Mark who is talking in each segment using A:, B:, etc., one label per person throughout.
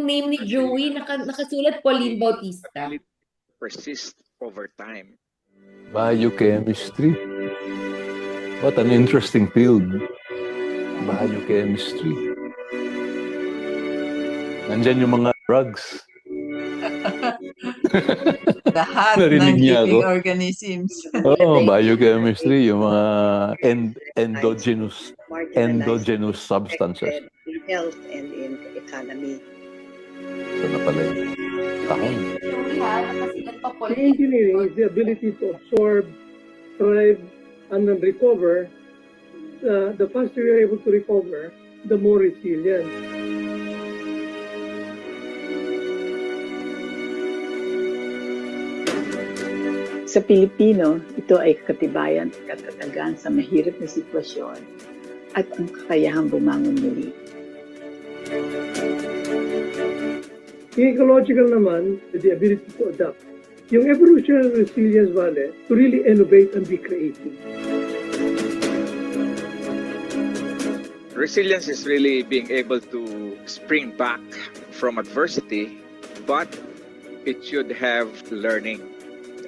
A: name ni Joey, nakasulat Pauline Bautista.
B: Ability to persist over time.
C: Biochemistry. What an interesting field. Biochemistry. Nandyan yung mga drugs.
D: Lahat ng
C: Narinig niya
D: living
C: ako?
D: organisms.
C: Oo, biochemistry, yung mga endogenous substances.
E: In health and in economy.
C: Ito na pala yun. Takon.
A: Joey ha, nakasulat pa
F: The
A: Pauline.
F: engineering is the ability to absorb, thrive, and then recover. The faster you're able to recover, the more resilient.
E: Sa Pilipino, ito ay katibayan at katatagan sa mahirap na sitwasyon at ang kakayahang bumangon muli.
F: Yung ecological naman, the ability to adapt. Yung evolutionary resilience, Vale, to really innovate and be creative.
B: Resilience is really being able to spring back from adversity, but it should have learning,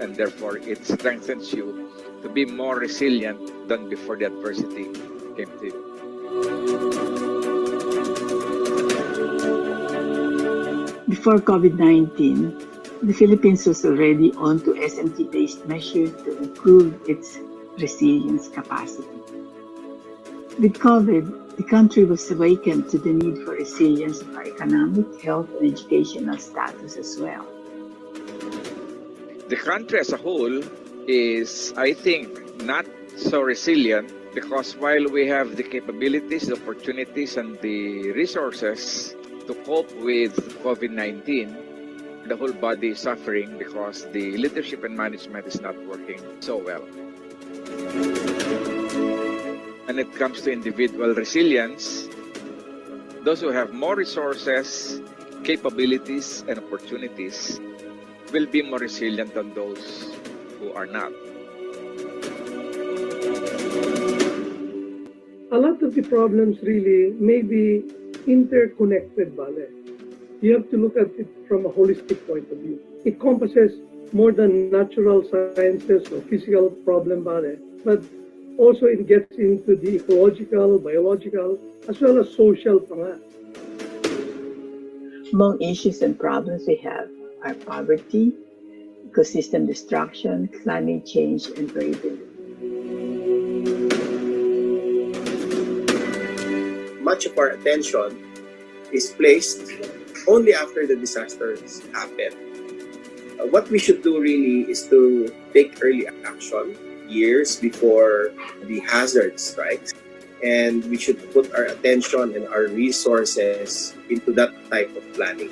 B: and therefore it strengthens you to be more resilient than before the adversity came to you.
E: Before COVID-19, the Philippines was already on to SMT-based measures to improve its resilience capacity. With COVID, the country was awakened to the need for resilience of our economic, health, and educational status as well.
B: The country as a whole is, I think, not so resilient because while we have the capabilities, the opportunities, and the resources to cope with COVID-19, the whole body is suffering because the leadership and management is not working so well. When it comes to individual resilience, those who have more resources, capabilities, and opportunities will be more resilient than those who are not.
F: A lot of the problems really may be interconnected, Vale. You have to look at it from a holistic point of view. It encompasses more than natural sciences or physical problem, Vale, but also it gets into the ecological, biological, as well as social pa nga.
E: Among issues and problems we have are poverty, ecosystem destruction, climate change, and variability.
G: Much of our attention is placed only after the disasters happen. What we should do really is to take early action years before the hazard strikes, and we should put our attention and our resources into that type of planning.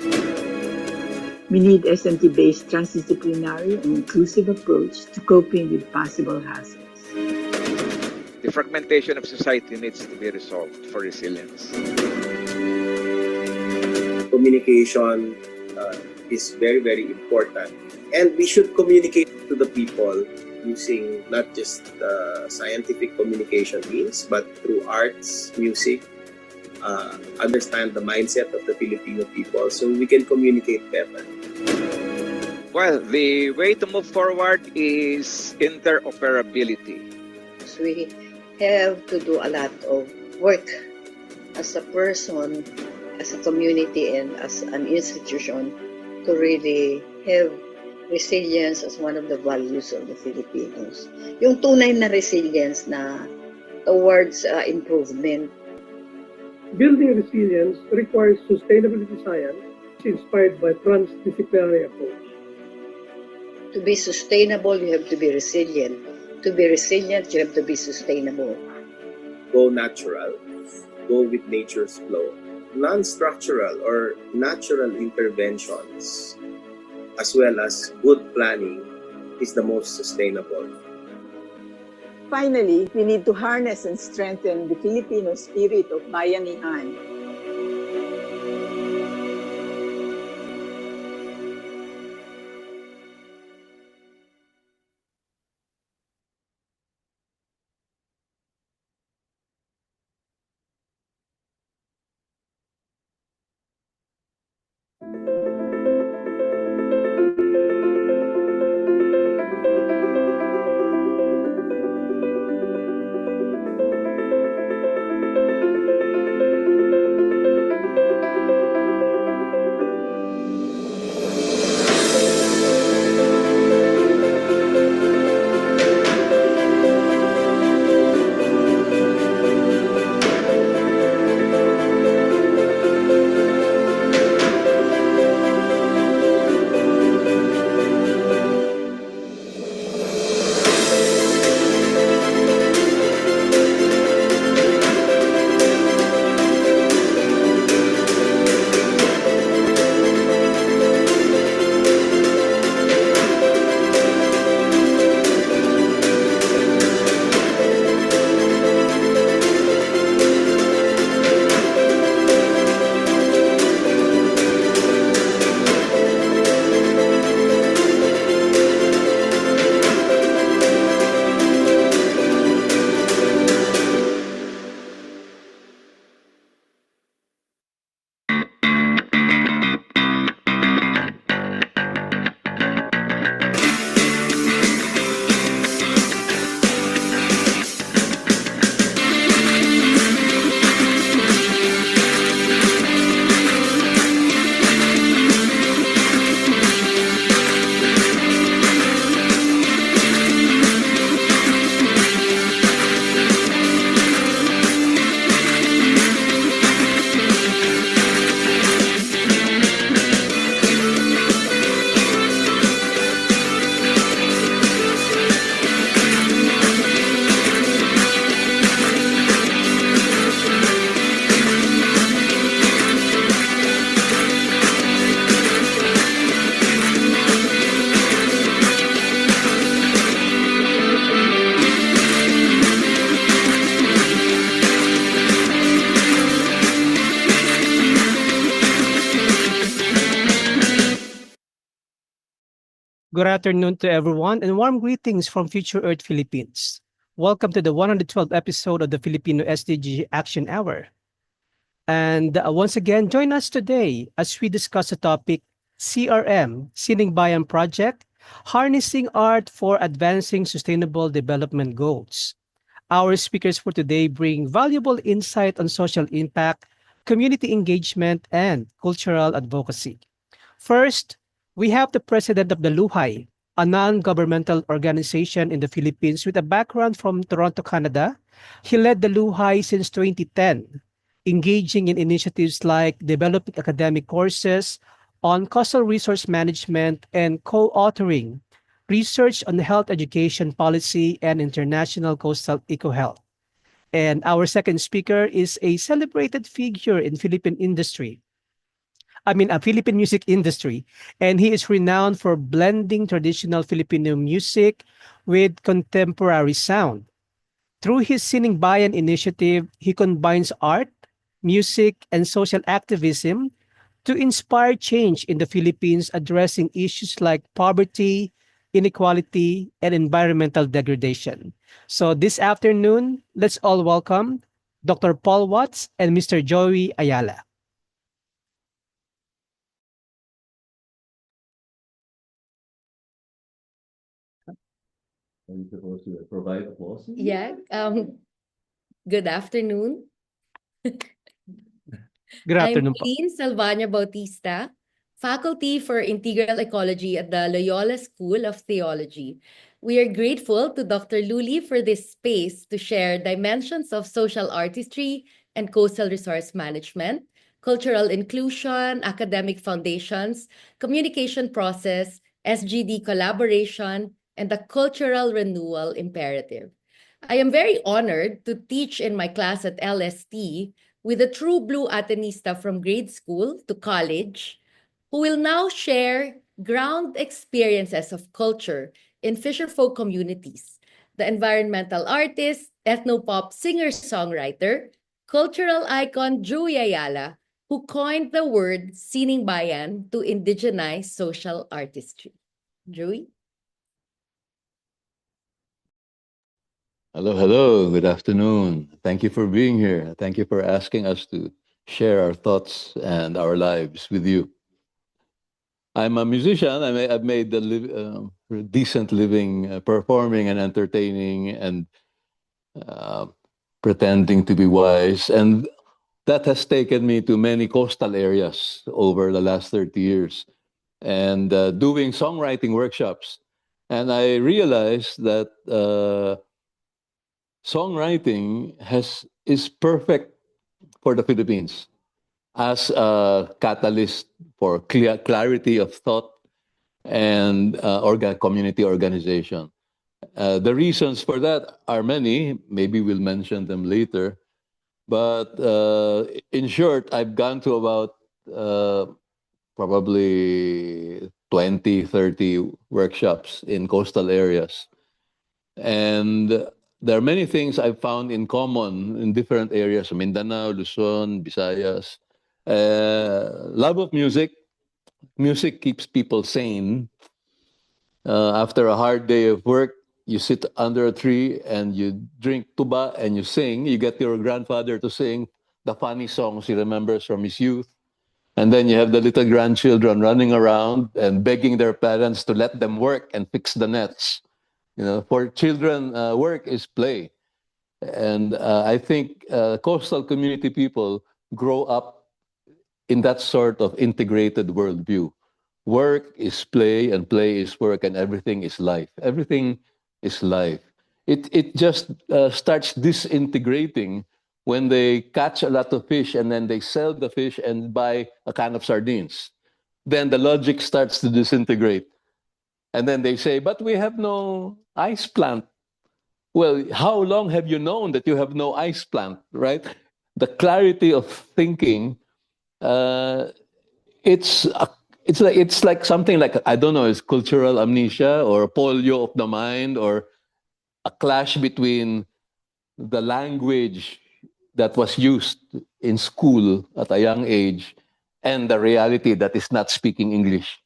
E: We need SMT-based transdisciplinary and inclusive approach to coping with possible hazards.
B: The fragmentation of society needs to be resolved for resilience.
G: Communication is very, very important, and we should communicate to the people using not just scientific communication means, but through arts, music, understand the mindset of the Filipino people so we can communicate better.
B: Well, the way to move forward is interoperability.
H: So we have to do a lot of work as a person, as a community, and as an institution to really have resilience as one of the values of the Filipinos. Yung tunay na resilience na towards improvement.
F: Building resilience requires sustainability science inspired by transdisciplinary approach.
H: To be sustainable, you have to be resilient. To be resilient, you have to be sustainable.
G: Go natural, go with nature's flow. Non-structural or natural interventions, as well as good planning, is the most sustainable.
D: Finally, we need to harness and strengthen the Filipino spirit of bayanihan.
I: Good afternoon to everyone and warm greetings from Future Earth Philippines. Welcome to the 112th episode of the Filipino SDG Action Hour. And once again, join us today as we discuss the topic CRM, Sining Bayan Project, Harnessing Art for Advancing Sustainable Development Goals. Our speakers for today bring valuable insight on social impact, community engagement, and cultural advocacy. First, we have the president of the Luhay, a non-governmental organization in the Philippines with a background from Toronto, Canada. He led the Luhay since 2010, engaging in initiatives like developing academic courses on coastal resource management and co-authoring research on health education policy and international coastal eco-health. And our second speaker is a celebrated figure in Philippine music industry, and he is renowned for blending traditional Filipino music with contemporary sound. Through his Sining Bayan initiative, he combines art, music, and social activism to inspire change in the Philippines, addressing issues like poverty, inequality, and environmental degradation. So this afternoon, let's all welcome Dr. Paul Watts and Mr. Joey Ayala.
C: Are you supposed to provide applause?
A: Yeah. Good afternoon.
I: Good
A: I'm
I: afternoon po.
A: Pauline Salvania Bautista, Faculty for Integral Ecology at the Loyola School of Theology. We are grateful to Dr. Luli for this space to share dimensions of social artistry and coastal resource management, cultural inclusion, academic foundations, communication process, SGD collaboration, and the cultural renewal imperative. I am very honored to teach in my class at LST with a true blue Atenista from grade school to college, who will now share ground experiences of culture in fisherfolk communities. The environmental artist, ethnopop singer-songwriter, cultural icon Joey Ayala, who coined the word Sining Bayan to indigenize social artistry. Joey?
C: Hello. Good afternoon. Thank you for being here. Thank you for asking us to share our thoughts and our lives with you. I'm a musician. I've made a decent living performing and entertaining and pretending to be wise. And that has taken me to many coastal areas over the last 30 years and doing songwriting workshops. And I realized that songwriting is perfect for the Philippines as a catalyst for clarity of thought and community organization. The reasons for that are many. Maybe we'll mention them later. But in short, I've gone to about probably 20, 30 workshops in coastal areas. And there are many things I've found in common in different areas, Mindanao, Luzon, Visayas. Love of music. Music keeps people sane. After a hard day of work, you sit under a tree and you drink tuba and you sing. You get your grandfather to sing the funny songs he remembers from his youth. And then you have the little grandchildren running around and begging their parents to let them work and fix the nets. For children, work is play. And I think coastal community people grow up in that sort of integrated worldview. Work is play and play is work and everything is life. Everything is life. It just starts disintegrating when they catch a lot of fish and then they sell the fish and buy a can of sardines. Then the logic starts to disintegrate. And then they say, but we have no ice plant. Well, how long have you known that you have no ice plant, right? The clarity of thinking, it's like something like, I don't know, it's cultural amnesia or polio of the mind or a clash between the language that was used in school at a young age and the reality that is not speaking English.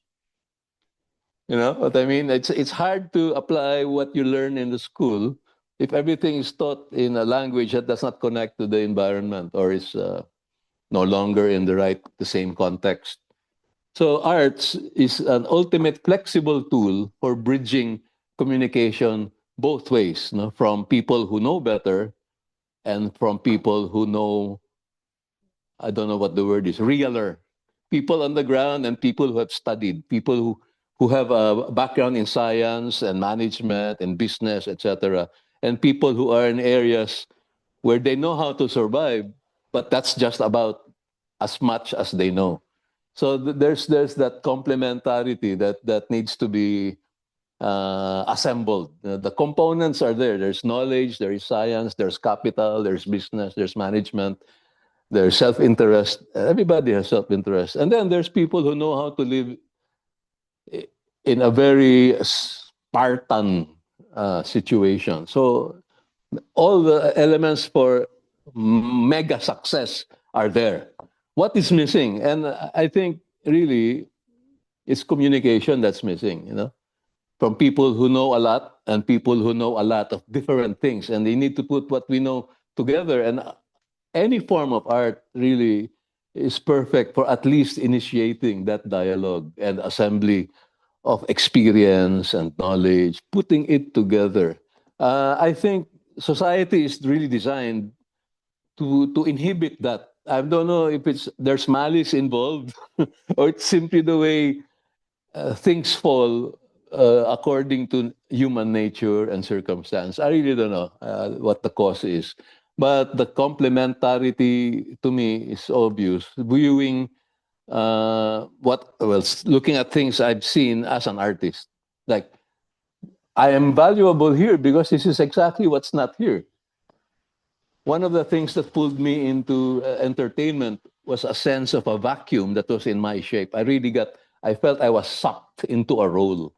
C: You know what I mean? It's hard to apply what you learn in the school if everything is taught in a language that does not connect to the environment or is no longer in the same context. So arts is an ultimate flexible tool for bridging communication both ways, no? From people who know better and from people who know, I don't know what the word is, realer. People on the ground and people who have studied, people who have a background in science and management and business, etc. And people who are in areas where they know how to survive, but that's just about as much as they know. So there's that complementarity that needs to be assembled. The components are there. There's knowledge, there is science, there's capital, there's business, there's management, there's self-interest. Everybody has self-interest. And then there's people who know how to live in a very Spartan situation. So all the elements for mega success are there. What is missing? And I think really it's communication that's missing, you know, from people who know a lot and people who know a lot of different things. And they need to put what we know together. And any form of art really is perfect for at least initiating that dialogue and assembly of experience and knowledge, putting it together. I think society is really designed to inhibit that. I don't know if there's malice involved or it's simply the way things fall according to human nature and circumstance. I really don't know what the cause is. But the complementarity to me is obvious. Viewing looking at things I've seen as an artist. Like, I am valuable here because this is exactly what's not here. One of the things that pulled me into entertainment was a sense of a vacuum that was in my shape. I felt I was sucked into a role.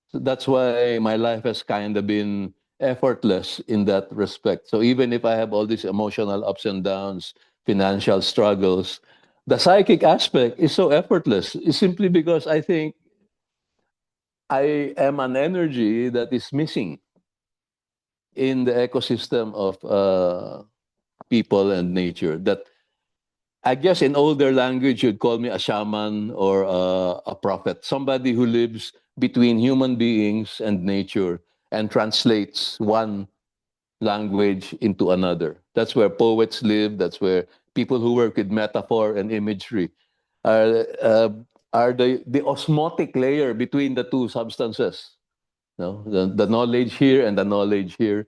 C: So that's why my life has kind of been effortless in that respect. So even if I have all these emotional ups and downs, financial struggles, the psychic aspect is so effortless. It's simply because I think I am an energy that is missing in the ecosystem of people and nature. That I guess in older language, you'd call me a shaman or a prophet, somebody who lives between human beings and nature and translates one language into another. That's where poets live. That's where people who work with metaphor and imagery are the osmotic layer between the two substances. No, the knowledge here and the knowledge here,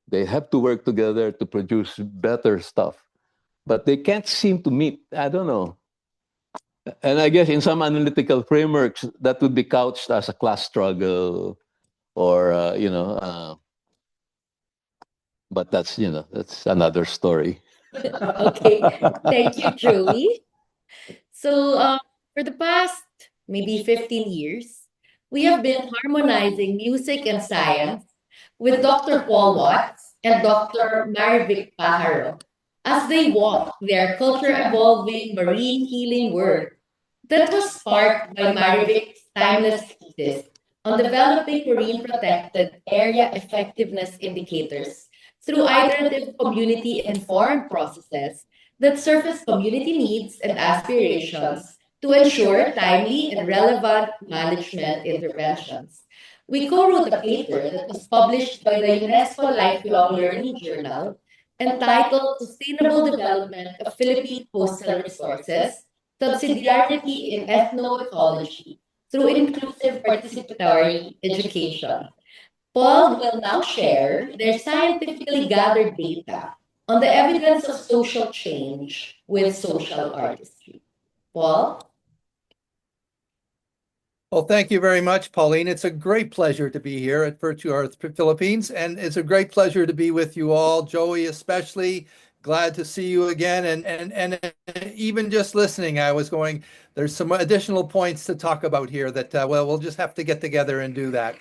C: they have to work together to produce better stuff. But they can't seem to meet. I don't know. And I guess in some analytical frameworks, that would be couched as a class struggle or, but that's another story.
A: Okay, thank you, Joey. So, for the past maybe 15 years, we have been harmonizing music and science with Dr. Paul Watts and Dr. Marivic Pajaro as they walk their culture-evolving marine healing work that was sparked by Marivic's timeless thesis on developing marine-protected area effectiveness indicators through iterative community-informed processes that surface community needs and aspirations to ensure timely and relevant management interventions. We co-wrote a paper that was published by the UNESCO Lifelong Learning Journal entitled Sustainable Development of Philippine Coastal Resources, Subsidiarity in Ethnoecology through Inclusive Participatory Education. Paul will now share their scientifically gathered data on the evidence of social change with social artistry. Paul?
J: Well, thank you very much, Pauline. It's a great pleasure to be here at Virtue Arts Philippines, and it's a great pleasure to be with you all, Joey especially. Glad to see you again, and even just listening, I was going, there's some additional points to talk about here that, we'll just have to get together and do that.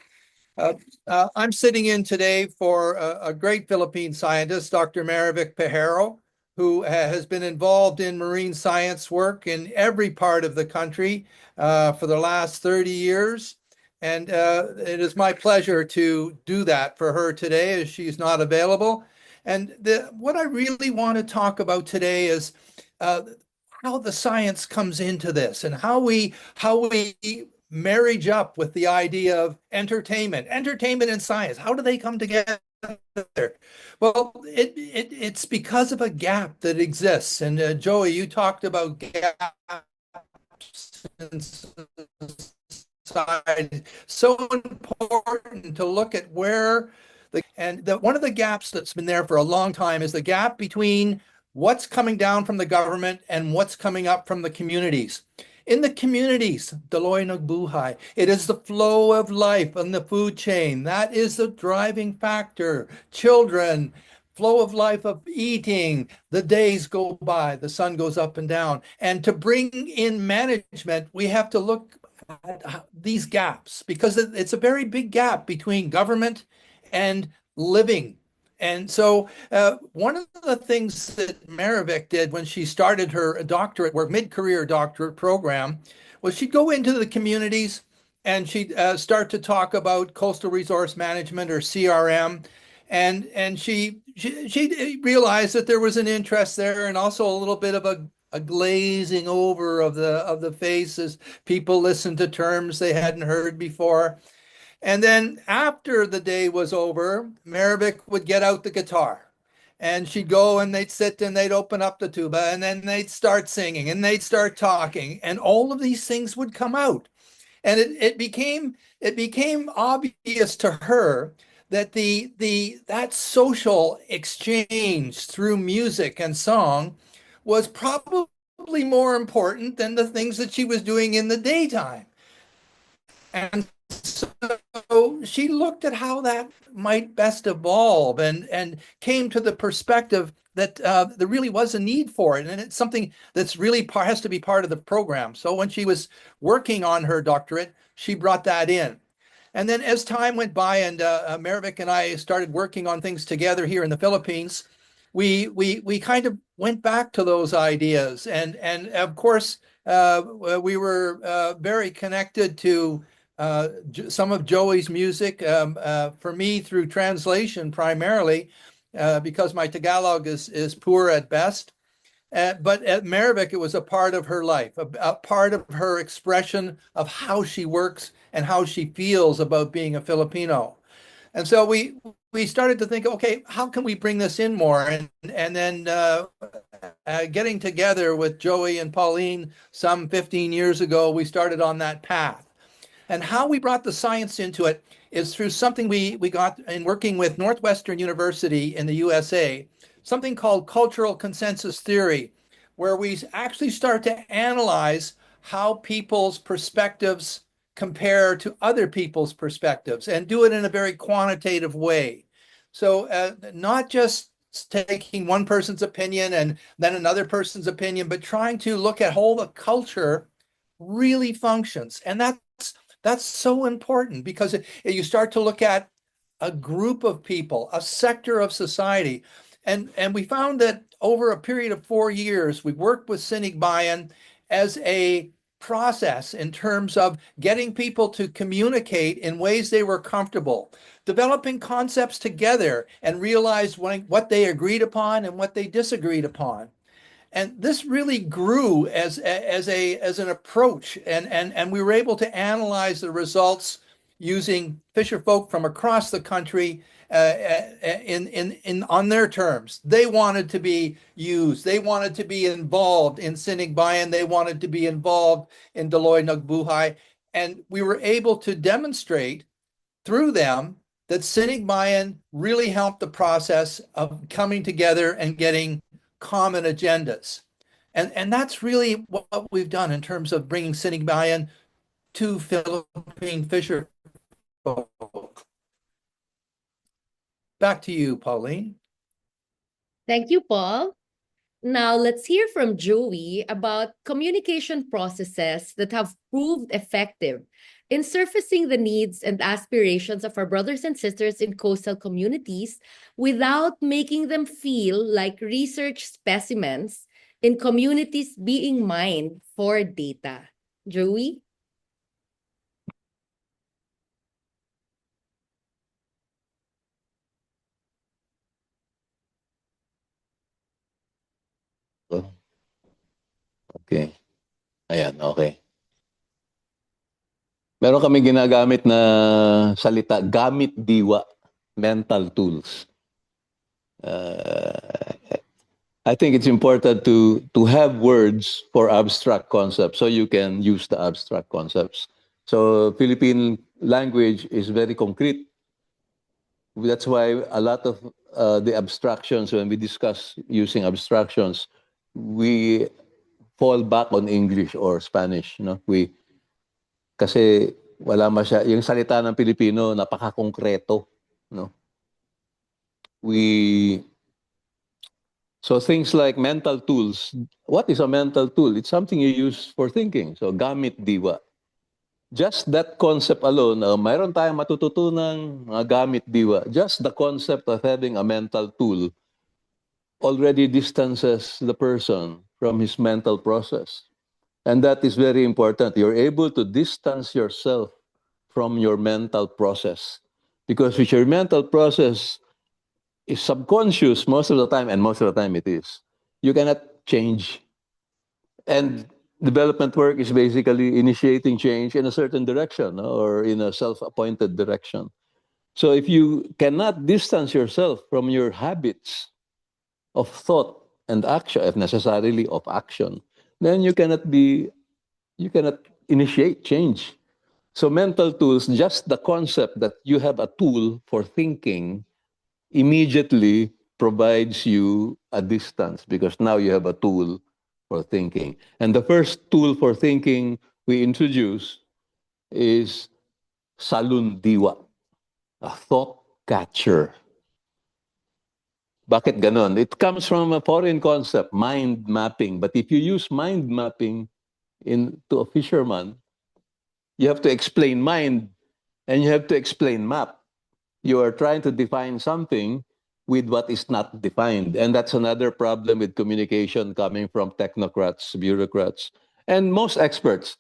J: I'm sitting in today for a great Philippine scientist, Dr. Marivic Pajaro, who has been involved in marine science work in every part of the country for the last 30 years. And it is my pleasure to do that for her today as she's not available. And what I really want to talk about today is how the science comes into this and how we marriage up with the idea of entertainment and science. How do they come together? Well, it's because of a gap that exists. And Joey, you talked about gaps in society. So important to look at where one of the gaps that's been there for a long time is the gap between what's coming down from the government and what's coming up from the communities. In the communities, Daloy Nagbuhay, it is the flow of life on the food chain. That is the driving factor. Children, flow of life of eating, the days go by, the sun goes up and down. And to bring in management, we have to look at these gaps because it's a very big gap between government and living. And so one of the things that Maravik did when she started her doctorate work, mid-career doctorate program, was she'd go into the communities and she'd start to talk about coastal resource management or CRM. And she realized that there was an interest there and also a little bit of a glazing over of the face as people listened to terms they hadn't heard before. And then after the day was over, Maravik would get out the guitar and she'd go and they'd sit and they'd open up the tuba and then they'd start singing and they'd start talking and all of these things would come out. And it became obvious to her that that social exchange through music and song was probably more important than the things that she was doing in the daytime. And so she looked at how that might best evolve and came to the perspective that there really was a need for it. And it's something that's really has to be part of the program. So when she was working on her doctorate, she brought that in. And then as time went by and Maravik and I started working on things together here in the Philippines, we kind of went back to those ideas. And of course, we were very connected to some of Joey's music, for me through translation primarily, because my Tagalog is poor at best. But at Maravik, it was a part of her life, a part of her expression of how she works and how she feels about being a Filipino. And so we started to think, okay, how can we bring this in more? And then getting together with Joey and Pauline some 15 years ago, we started on that path. And how we brought the science into it is through something we got in working with Northwestern University in the USA, something called cultural consensus theory, where we actually start to analyze how people's perspectives compare to other people's perspectives and do it in a very quantitative way. So not just taking one person's opinion and then another person's opinion, but trying to look at how the culture really functions. And that's so important because you start to look at a group of people, a sector of society. And we found that over a period of 4 years, we worked with Sinigbayan as a process in terms of getting people to communicate in ways they were comfortable, developing concepts together and realize what they agreed upon and what they disagreed upon. And this really grew as an approach, and we were able to analyze the results using fisher folk from across the country on their terms. They wanted to be used. They wanted to be involved in Sinigbayan. They wanted to be involved in Daloy Nagbuhay. And we were able to demonstrate through them that Sinigbayan really helped the process of coming together and getting common agendas. And that's really what we've done in terms of bringing Sinigbayan to Philippine fisher folk. Back to you, Pauline.
A: Thank you, Paul. Now let's hear from Joey about communication processes that have proved effective in surfacing the needs and aspirations of our brothers and sisters in coastal communities without making them feel like research specimens in communities being mined for data. Joey?
C: Okay. Ayan, okay. Meron kami ginagamit na salita, gamit diwa, mental tools. I think it's important to have words for abstract concepts so you can use the abstract concepts. So Philippine language is very concrete. That's why a lot of the abstractions, when we discuss using abstractions, we fall back on English or Spanish. No? Kasi wala yung salita ng Pilipino, napaka-konkreto. No? So things like mental tools. What is a mental tool? It's something you use for thinking. So gamit diwa. Just that concept alone, mayroon tayong matututunang gamit diwa. Just the concept of having a mental tool already distances the person from his mental process. And that is very important. You're able to distance yourself from your mental process. Because with your mental process, is subconscious most of the time, and most of the time it is. You cannot change. And development work is basically initiating change in a certain direction or in a self-appointed direction. So if you cannot distance yourself from your habits of thought and action, if necessarily of action, then you cannot initiate change. So mental tools, just the concept that you have a tool for thinking immediately provides you a distance because now you have a tool for thinking. And the first tool for thinking we introduce is salundiwa, a thought catcher. Bakit ganon? It comes from a foreign concept, mind mapping. But if you use mind mapping to a fisherman, you have to explain mind and you have to explain map. You are trying to define something with what is not defined. And that's another problem with communication coming from technocrats, bureaucrats, and most experts.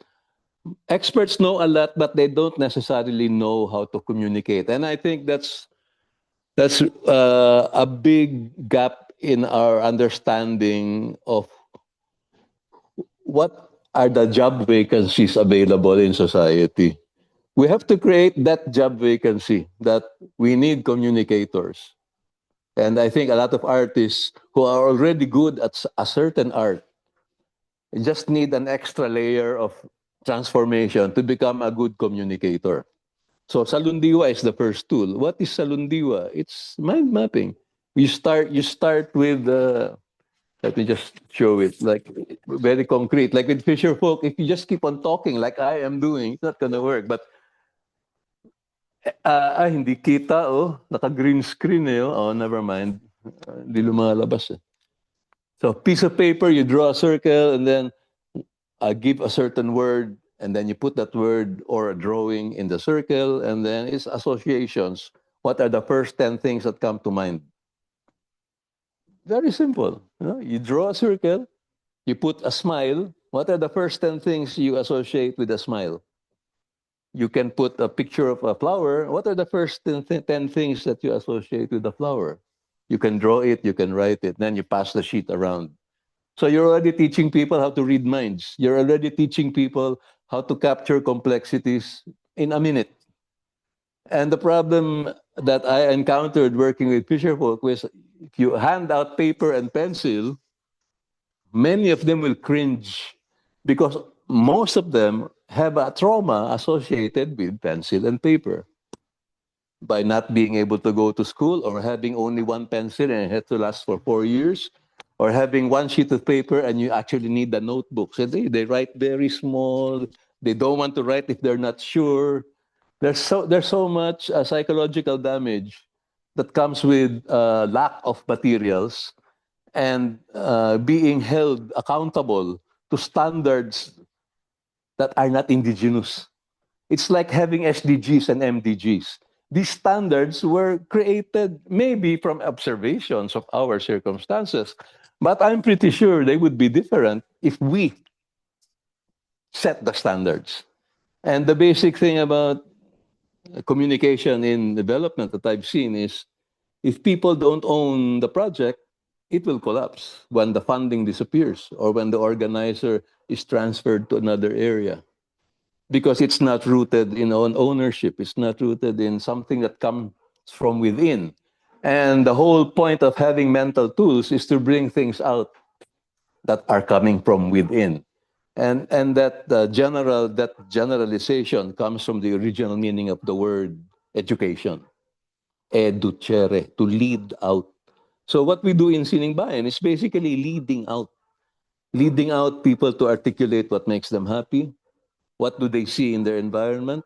C: Experts know a lot, but they don't necessarily know how to communicate. And I think that's a big gap in our understanding of what are the job vacancies available in society. We have to create that job vacancy that we need communicators. And I think a lot of artists who are already good at a certain art just need an extra layer of transformation to become a good communicator. So Salundiwa is the first tool. What is Salundiwa? It's mind mapping. You start with let me just show it, like very concrete. Like with Fisher Folk, if you just keep on talking like I am doing, it's not gonna work. But hindi kita, naka-green screen oh, never mind. Hindi lumalabas So piece of paper, you draw a circle and then give a certain word and then you put that word or a drawing in the circle and then it's associations. What are the first 10 things that come to mind? Very simple. You draw a circle, you put a smile. What are the first 10 things you associate with a smile? You can put a picture of a flower. What are the first 10 things that you associate with the flower? You can draw it, you can write it, then you pass the sheet around. So you're already teaching people how to read minds. You're already teaching people how to capture complexities in a minute. And the problem that I encountered working with Fisher Folk was if you hand out paper and pencil, many of them will cringe because most of them have a trauma associated with pencil and paper. By not being able to go to school or having only one pencil and it had to last for 4 years, or having one sheet of paper and you actually need a notebook. So they write very small. They don't want to write if they're not sure. There's so much psychological damage that comes with lack of materials and being held accountable to standards that are not indigenous. It's like having SDGs and MDGs. These standards were created maybe from observations of our circumstances, but I'm pretty sure they would be different if we set the standards. And the basic thing about communication in development that I've seen is if people don't own the project, it will collapse when the funding disappears or when the organizer is transferred to another area. Because it's not rooted in ownership. It's not rooted in something that comes from within. And the whole point of having mental tools is to bring things out that are coming from within. And that generalization comes from the original meaning of the word education. Educere, to lead out. So what we do in Sining Bayan is basically leading out people to articulate what makes them happy. What do they see in their environment?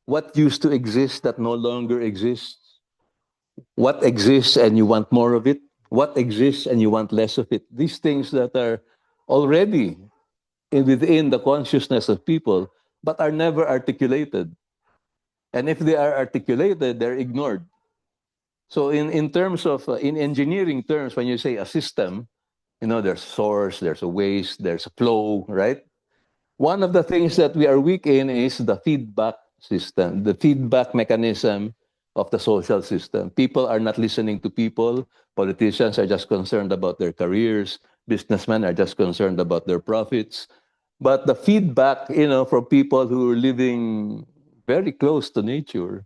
C: What used to exist that no longer exists? What exists and you want more of it? What exists and you want less of it? These things that are already within the consciousness of people, but are never articulated. And if they are articulated, they're ignored. So in terms of, in engineering terms, when you say a system, there's source, there's a waste, there's a flow, right? One of the things that we are weak in is the feedback system, the feedback mechanism of the social system. People are not listening to people. Politicians are just concerned about their careers. Businessmen are just concerned about their profits. But the feedback, from people who are living very close to nature,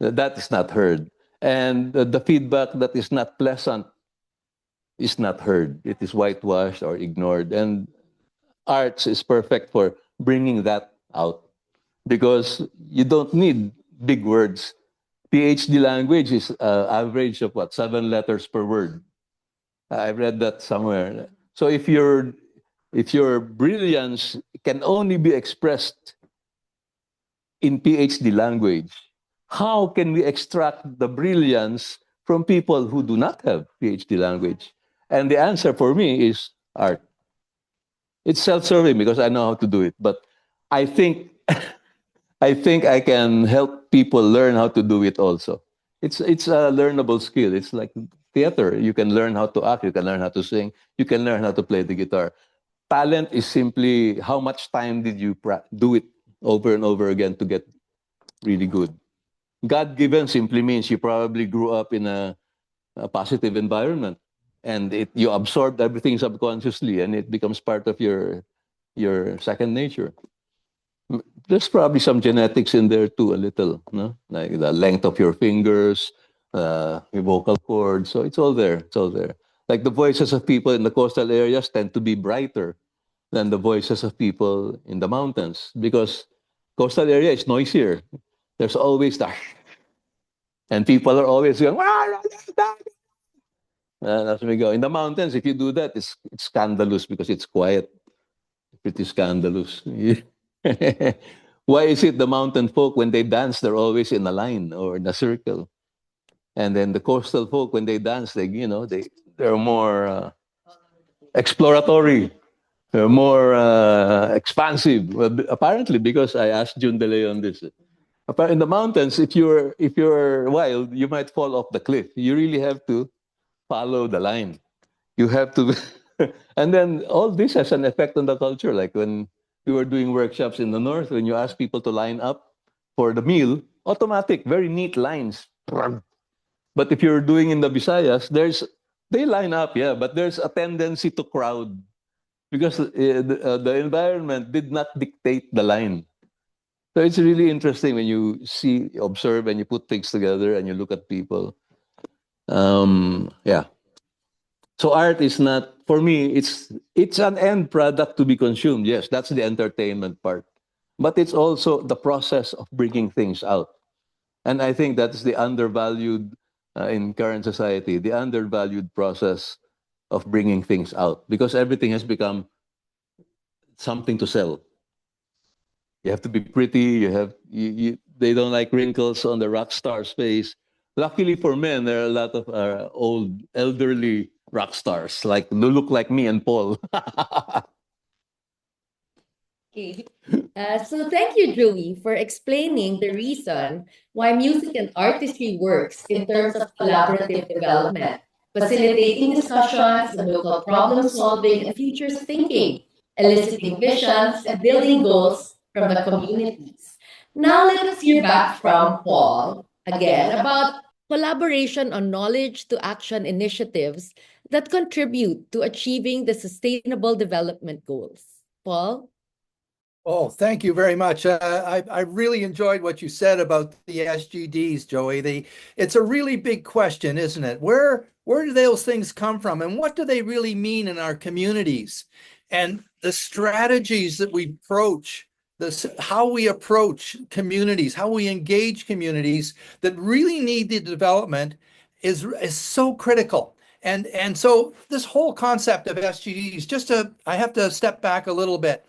C: that is not heard. And the feedback that is not pleasant is not heard. It is whitewashed or ignored. And arts is perfect for bringing that out because you don't need big words. PhD language is average of 7 letters per word. I read that somewhere. So if your brilliance can only be expressed in PhD language, how can we extract the brilliance from people who do not have PhD language? And the answer for me is art. It's self-serving because I know how to do it, but I think I can help people learn how to do it also. It's a learnable skill. It's like theater. You can learn how to act, you can learn how to sing, you can learn how to play the guitar. Talent is simply how much time did you do it over and over again to get really good. God-given simply means you probably grew up in a positive environment. And you absorbed everything subconsciously, and it becomes part of your second nature. There's probably some genetics in there too, a little, no? Like the length of your fingers, your vocal cords. So it's all there. It's all there. Like the voices of people in the coastal areas tend to be brighter than the voices of people in the mountains because coastal area is noisier. There's always that, and people are always going. As we go in the mountains, if you do that, it's scandalous because it's quiet, pretty scandalous. Why is it the mountain folk when they dance they're always in a line or in a circle, and then the coastal folk when they dance they're more exploratory, they're more expansive. Well, apparently, because I asked June De Leon this. In the mountains, if you're wild, you might fall off the cliff. You really have to follow the line. You have to, and then all this has an effect on the culture. Like when we were doing workshops in the north, when you ask people to line up for the meal, automatic, very neat lines. But if you're doing in the Visayas, they line up, yeah, but there's a tendency to crowd because the environment did not dictate the line. So it's really interesting when you observe, and you put things together, and you look at people. Yeah. So art is not, for me, it's an end product to be consumed. Yes, that's the entertainment part. But it's also the process of bringing things out. And I think that's the undervalued in current society, the undervalued process of bringing things out. Because everything has become something to sell. You have to be pretty, they don't like wrinkles on the rock star's face. Luckily for men, there are a lot of old, elderly rock stars, like who look like me and Paul.
A: Okay. So thank you, Joey, for explaining the reason why music and artistry works in terms of collaborative development, facilitating discussions and local problem solving and futures thinking, eliciting visions and building goals from the communities. Now let us hear back from Paul again about collaboration on knowledge to action initiatives that contribute to achieving the Sustainable Development Goals. Paul?
J: Oh, thank you very much. I really enjoyed what you said about the SGDs, Joey. It's a really big question, isn't it? Where do those things come from, and what do they really mean in our communities? And the strategies that we approach, how we approach communities, how we engage communities that really need the development is so critical. And so this whole concept of SGDs, I have to step back a little bit.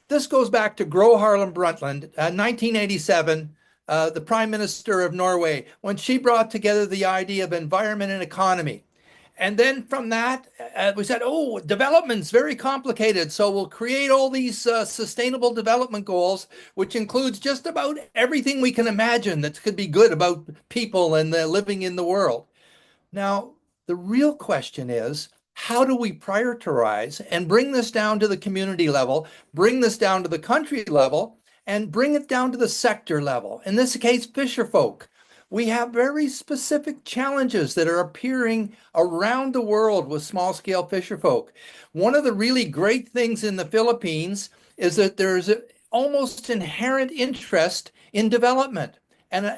J: This goes back to Gro Harlem Brundtland, 1987, the Prime Minister of Norway, when she brought together the idea of environment and economy. And then from that, we said, oh, development's very complicated, so we'll create all these sustainable development goals, which includes just about everything we can imagine that could be good about people and living in the world. Now, the real question is, how do we prioritize and bring this down to the community level, bring this down to the country level, and bring it down to the sector level? In this case, fisherfolk. We have very specific challenges that are appearing around the world with small-scale fisherfolk. One of the really great things in the Philippines is that there's an almost inherent interest in development and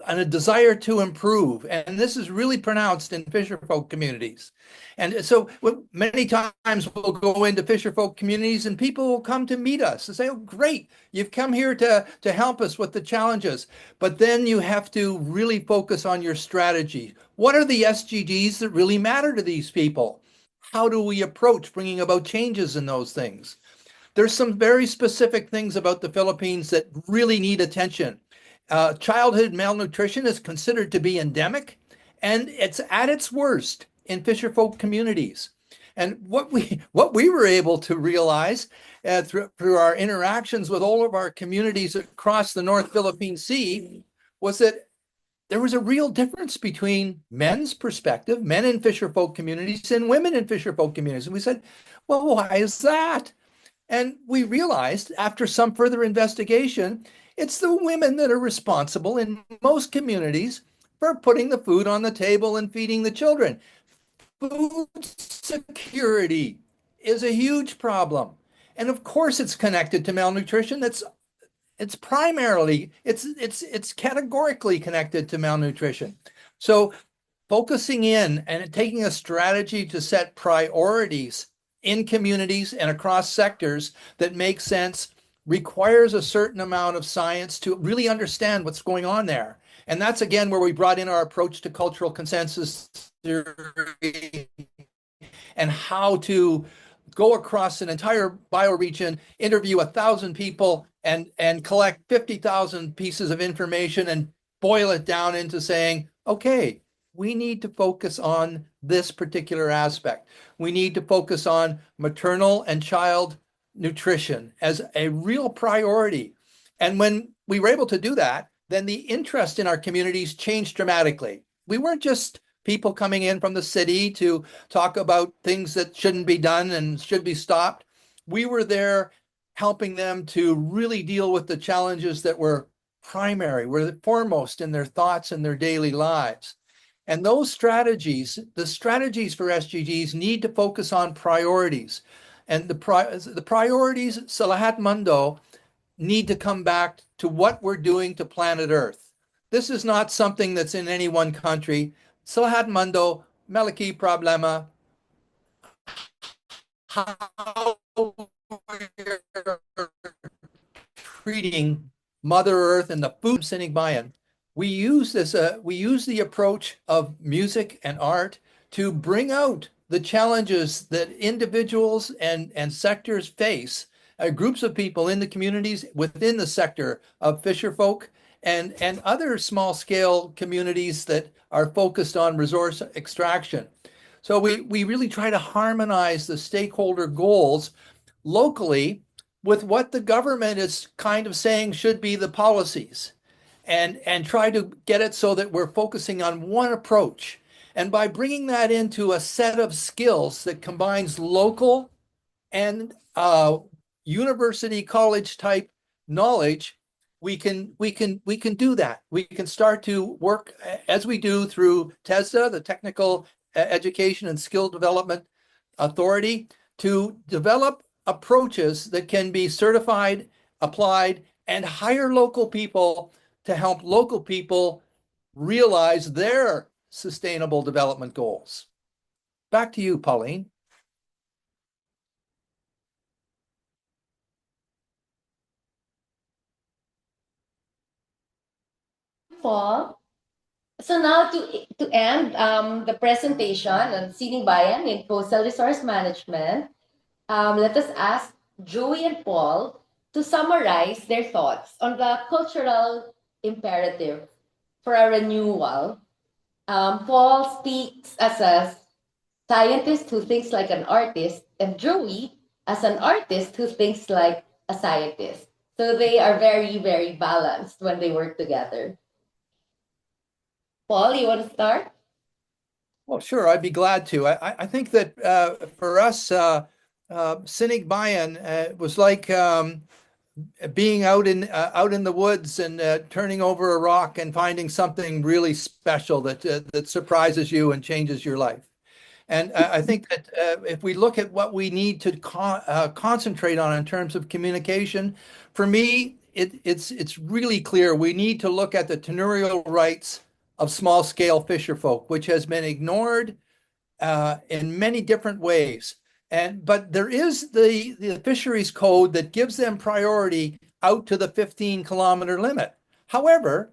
J: a desire to improve. And this is really pronounced in fisherfolk communities. And so many times we'll go into fisherfolk communities and people will come to meet us and say, oh, great, you've come here to help us with the challenges. But then you have to really focus on your strategy. What are the SGDs that really matter to these people? How do we approach bringing about changes in those things? There's some very specific things about the Philippines that really need attention. Childhood malnutrition is considered to be endemic, and it's at its worst in fisherfolk communities. And what we were able to realize through our interactions with all of our communities across the North Philippine Sea was that there was a real difference between men's perspective, men in fisherfolk communities, and women in fisherfolk communities. And we said, well, why is that? And we realized after some further investigation, it's the women that are responsible in most communities for putting the food on the table and feeding the children. Food security is a huge problem. And of course it's connected to malnutrition. It's categorically connected to malnutrition. So focusing in and taking a strategy to set priorities in communities and across sectors that make sense requires a certain amount of science to really understand what's going on there. And that's, again, where we brought in our approach to cultural consensus theory and how to go across an entire bioregion, interview 1,000 people, and collect 50,000 pieces of information and boil it down into saying, okay, we need to focus on this particular aspect. We need to focus on maternal and child nutrition as a real priority. And when we were able to do that, then the interest in our communities changed dramatically. We weren't just people coming in from the city to talk about things that shouldn't be done and should be stopped. We were there helping them to really deal with the challenges that were primary, were foremost in their thoughts and their daily lives. And those strategies, the strategies for SGDs, need to focus on priorities. And the priorities sa lahat mundo need to come back to what we're doing to planet Earth. This is not something that's in any one country. Sa lahat mundo, malaki problema. How we're treating Mother Earth and the food Sinigbayan. We use the approach of music and art to bring out the challenges that individuals and sectors face, groups of people in the communities within the sector of fisherfolk and other small-scale communities that are focused on resource extraction. So we really try to harmonize the stakeholder goals locally with what the government is kind of saying should be the policies, and try to get it so that we're focusing on one approach. And by bringing that into a set of skills that combines local and university college type knowledge, we can do that. We can start to work as we do through TESDA, the Technical Education and Skill Development Authority to develop approaches that can be certified, applied, and hire local people to help local people realize their sustainable development goals. Back to you, Pauline.
A: Paul. So now to end the presentation on Sining Bayan in Coastal Resource Management, let us ask Joey and Paul to summarize their thoughts on the cultural imperative for a renewal. Paul speaks as a scientist who thinks like an artist, and Joey as an artist who thinks like a scientist. So they are very, very balanced when they work together. Paul, you want to start?
J: Well, sure, I'd be glad to. I think that for us, Sining Bayan was like being out in the woods and turning over a rock and finding something really special that surprises you and changes your life. And I think that if we look at what we need to concentrate on in terms of communication, for me, it's really clear we need to look at the tenurial rights of small-scale fisherfolk, which has been ignored in many different ways. But there is the fisheries code that gives them priority out to the 15-kilometer limit. However,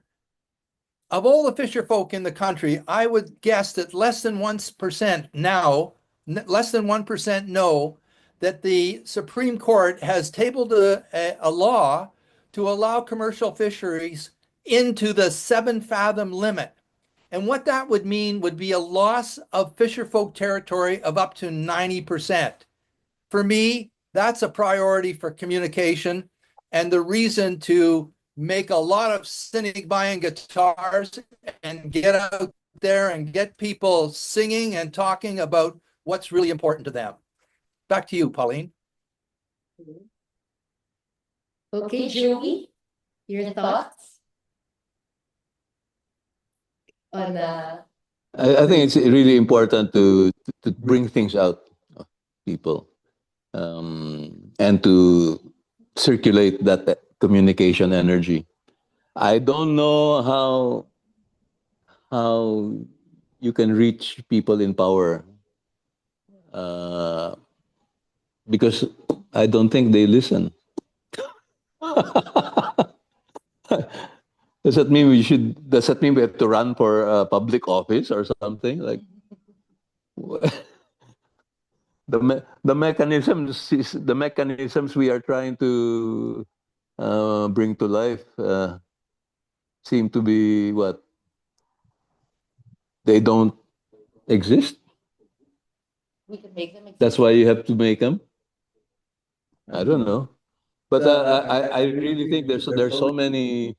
J: of all the fisherfolk in the country, I would guess that less than 1% know that the Supreme Court has tabled a law to allow commercial fisheries into the 7-fathom limit. And what that would mean would be a loss of fisherfolk territory of up to 90%. For me, that's a priority for communication and the reason to make a lot of Sining Bayan guitars and get out there and get people singing and talking about what's really important to them. Back to you, Pauline.
A: Okay, Joey, your thoughts on
C: I think it's really important to bring things out of people and to circulate that communication energy. I don't know how you can reach people in power because I don't think they listen. Does that mean we have to run for public office or something? Like the mechanisms we are trying to bring to life seem to be what? They don't exist.
A: we can make them exist.
C: That's why you have to make them. I don't know, but I really think there's so many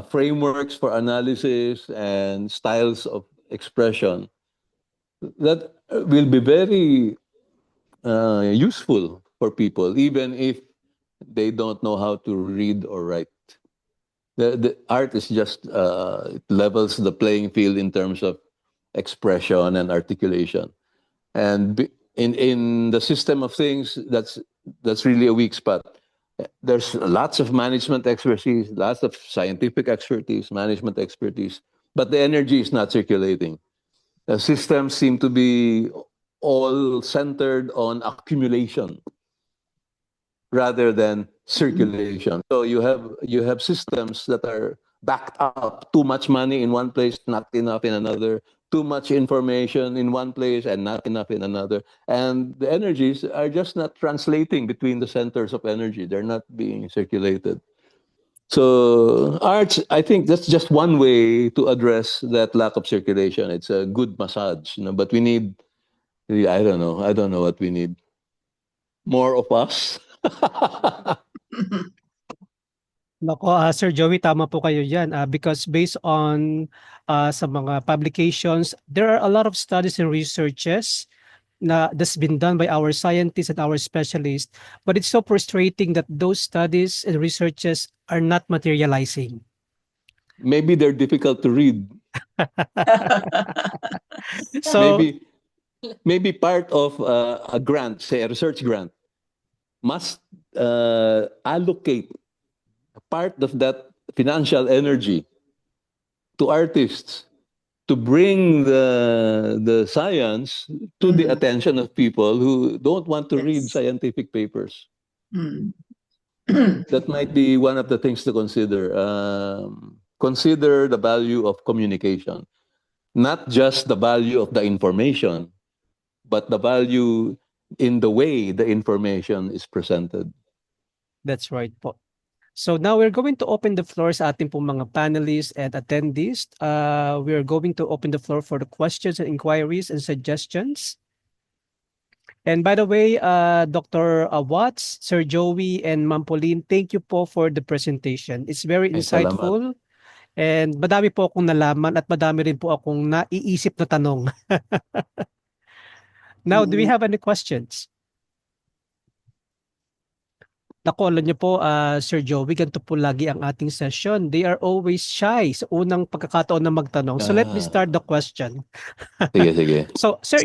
C: frameworks for analysis and styles of expression that will be very useful for people, even if they don't know how to read or write. The art is just it levels the playing field in terms of expression and articulation, and in the system of things, that's really a weak spot. There's lots of management expertise, lots of scientific expertise, management expertise, but the energy is not circulating. The systems seem to be all centered on accumulation rather than circulation. So you have systems that are backed up, too much money in one place, not enough in another, too much information in one place and not enough in another. And the energies are just not translating between the centers of energy. They're not being circulated. So arts, I think that's just one way to address that lack of circulation. It's a good massage, but we need, I don't know what we need. More of us.
I: Nako, Sir Joey, tama po kayo dyan. Because based on sa mga publications, there are a lot of studies and researches that's been done by our scientists and our specialists. But it's so frustrating that those studies and researches are not materializing.
C: Maybe they're difficult to read.
I: So
C: maybe part of a grant, say a research grant, must allocate part of that financial energy to artists to bring the science to the attention of people who don't want to read scientific papers. That might be one of the things to consider. Consider the value of communication, not just the value of the information, but the value in the way the information is presented.
I: That's right po. So now we're going to open the floor sa ating pong mga panelists and attendees. We're going to open the floor for the questions and inquiries and suggestions. And by the way, Dr. Watts, Sir Joey, and Ma'am Pauline, thank you po for the presentation. It's very
C: Ay, salamat.
I: insightful. And madami po akong nalaman at madami rin po akong naiisip na tanong. Now, do we have any questions? Naku, alam niyo po, Sir Joey, ganito po lagi ang ating session. They are always shy sa unang pagkakataon na magtanong. So let me start the question.
C: Sige.
I: So, sir,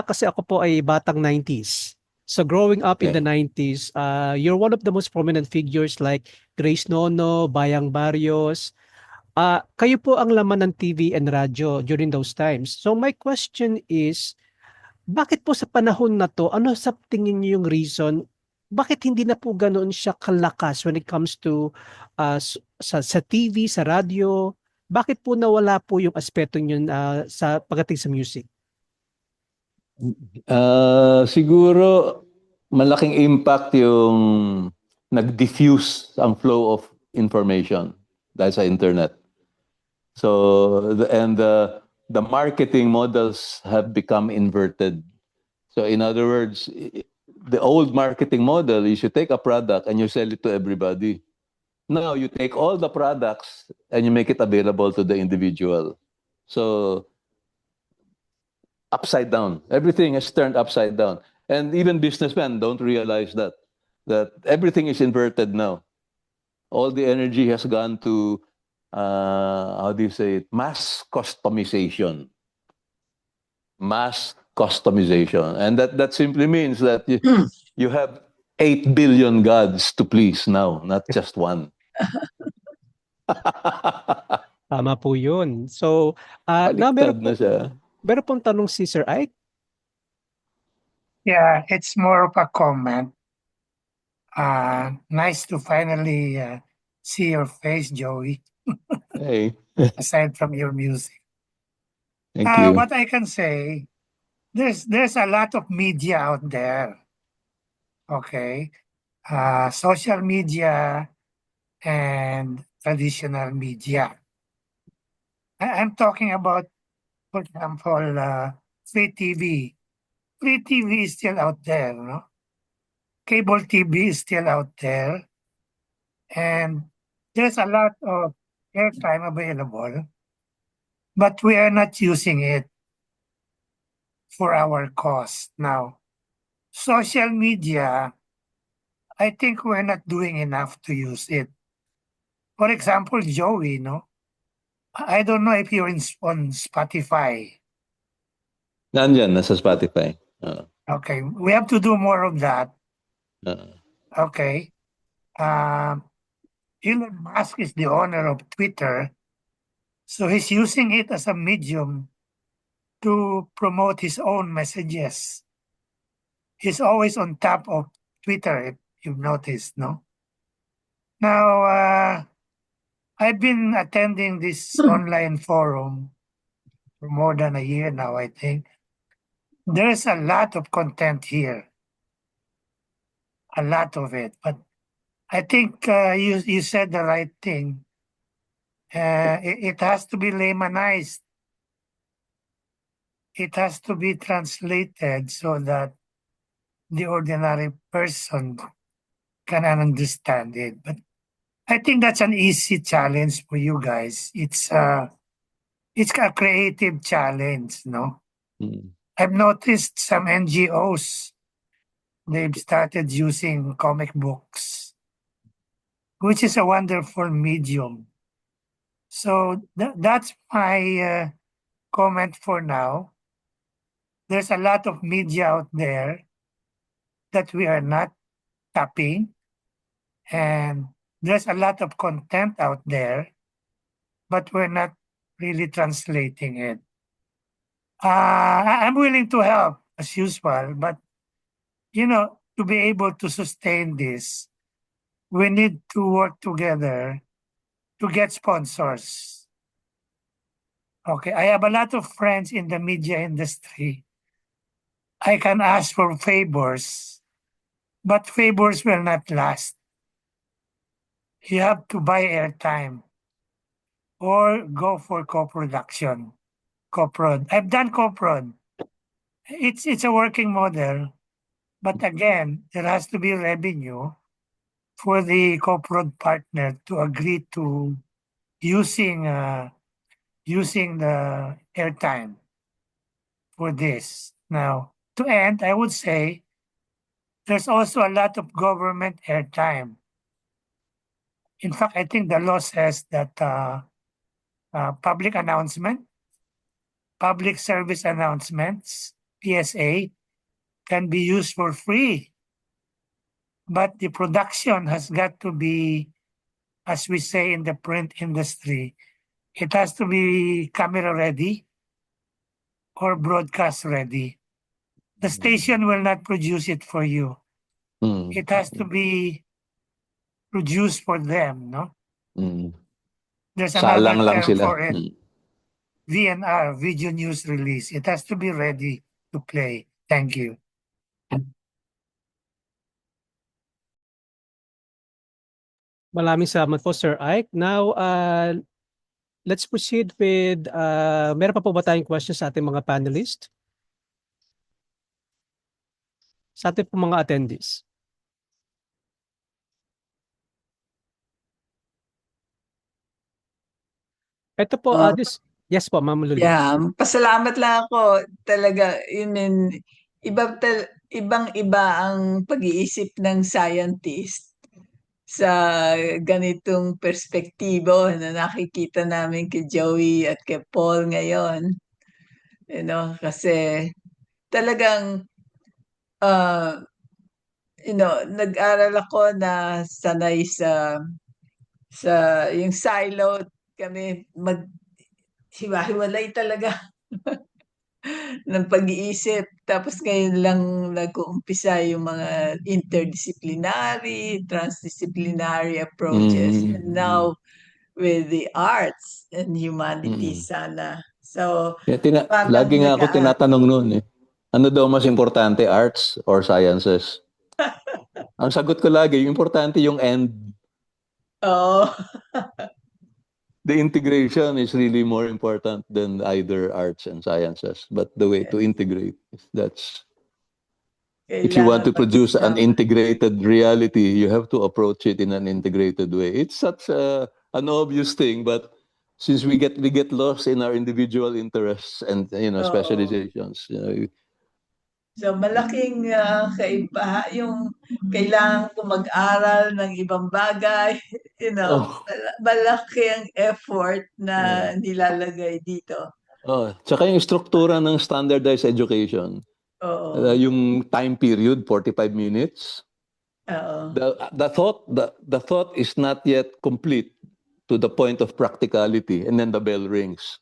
I: kasi ako po ay batang 90s. So growing up in the 90s, you're one of the most prominent figures like Grace Nono, Bayang Barrios. Kayo po ang laman ng TV and radio during those times. So my question is, bakit po sa panahon na to, ano sa tingin niyo yung reason, bakit hindi na po ganoon siya kalakas when it comes to sa TV, sa radio? Bakit po nawala po yung aspeto yun sa pagdating sa music?
C: Siguro malaking impact yung nag-diffuse ang flow of information dahil sa internet. So the marketing models have become inverted. So in other words, the old marketing model is you take a product and you sell it to everybody. Now you take all the products and you make it available to the individual. So upside down. Everything is turned upside down. And even businessmen don't realize that everything is inverted now. All the energy has gone to, how do you say it? Mass customization. Mass customization. And that simply means that you have 8 billion gods to please now, not just one.
I: Tama po yun. So, now meron pong tanong si Sir Ike.
K: Yeah, it's more of a comment. Nice to finally see your face, Joey.
C: Hey.
K: Aside from your music.
C: Thank you.
K: What I can say, there's a lot of media out there. Okay. Social media and traditional media. I'm talking about, for example, free TV. Free TV is still out there, no? Cable TV is still out there. And there's a lot of airtime available, but we are not using it for our cause. Now, social media, I think we're not doing enough to use it. For example, Joey, no? I don't know if you're on Spotify.
C: Nandyan, nasa Spotify.
K: Okay, we have to do more of that. Okay. Elon Musk is the owner of Twitter, so he's using it as a medium to promote his own messages. He's always on top of Twitter, if you've noticed, no? Now, I've been attending this online forum for more than a year now, I think. There's a lot of content here. A lot of it. But I think you said the right thing. It has to be laymanized. It has to be translated so that the ordinary person can understand it. But I think that's an easy challenge for you guys. It's a creative challenge, no? I've noticed some NGOs, they've started using comic books, which is a wonderful medium So that's my comment for now. There's a lot of media out there that we are not tapping, and there's a lot of content out there, but we're not really translating it. I'm willing to help as usual, but to be able to sustain this, we need to work together to get sponsors. Okay, I have a lot of friends in the media industry. I can ask for favors, but favors will not last. You have to buy airtime or go for co-production. I've done co-prod. It's a working model, but again, there has to be revenue for the co-prod partner to agree to using the airtime for this. Now, to end, I would say there's also a lot of government airtime. In fact, I think the law says that public service announcements, PSA, can be used for free. But the production has got to be, as we say in the print industry, it has to be camera ready or broadcast ready. The station will not produce it for you. It has to be produced for them, no? There's another
C: Salang lang
K: term
C: sila.
K: for it. VNR, video news release. It has to be ready to play. Thank you.
I: Maraming salamat po, Sir Ike. Now, let's proceed with, meron pa po ba tayong questions sa ating mga panelists? Sa ating po mga attendees. Ito po, yes po, Ma'am Luli.
D: Yeah, pasalamat lang ako. Talaga, ibang-iba ang pag-iisip ng scientist sa ganitong perspektibo na nakikita namin kay Joey at kay Paul ngayon. Kasi talagang nag-aral ako na sanay sa yung silo kami hiwa-hiwalay talaga ng pag-iisip. Tapos ngayon lang nag-uumpisa yung mga interdisciplinary, transdisciplinary approaches. And now with the arts and humanities sana. So,
C: Lagi nga ako tinatanong noon ano daw mas importante, arts or sciences? Ang sagot ko lagi, yung importante yung end.
D: Oh.
C: The integration is really more important than either arts and sciences. But the way to integrate, that's... If you want to produce an integrated reality, you have to approach it in an integrated way. It's such an obvious thing, but since we get lost in our individual interests and specializations,
D: So malaking kaiba yung kailangan ko mag-aral ng ibang bagay, malaki ang effort na nilalagay dito.
C: Tsaka yung struktura ng standardized education. Yung time period 45 minutes. The thought is not yet complete to the point of practicality, and then the bell rings.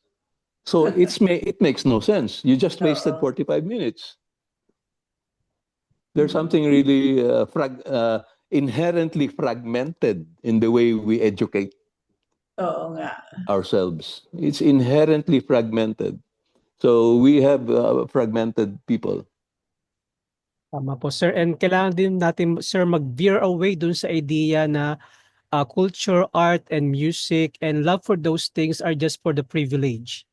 C: So it makes no sense. You just wasted 45 minutes. There's something really inherently fragmented in the way we educate ourselves. It's inherently fragmented. So we have fragmented people.
I: Tama po, sir. And kailangan din natin, sir, mag-veer away dun sa idea na culture, art, and music and love for those things are just for the privilege.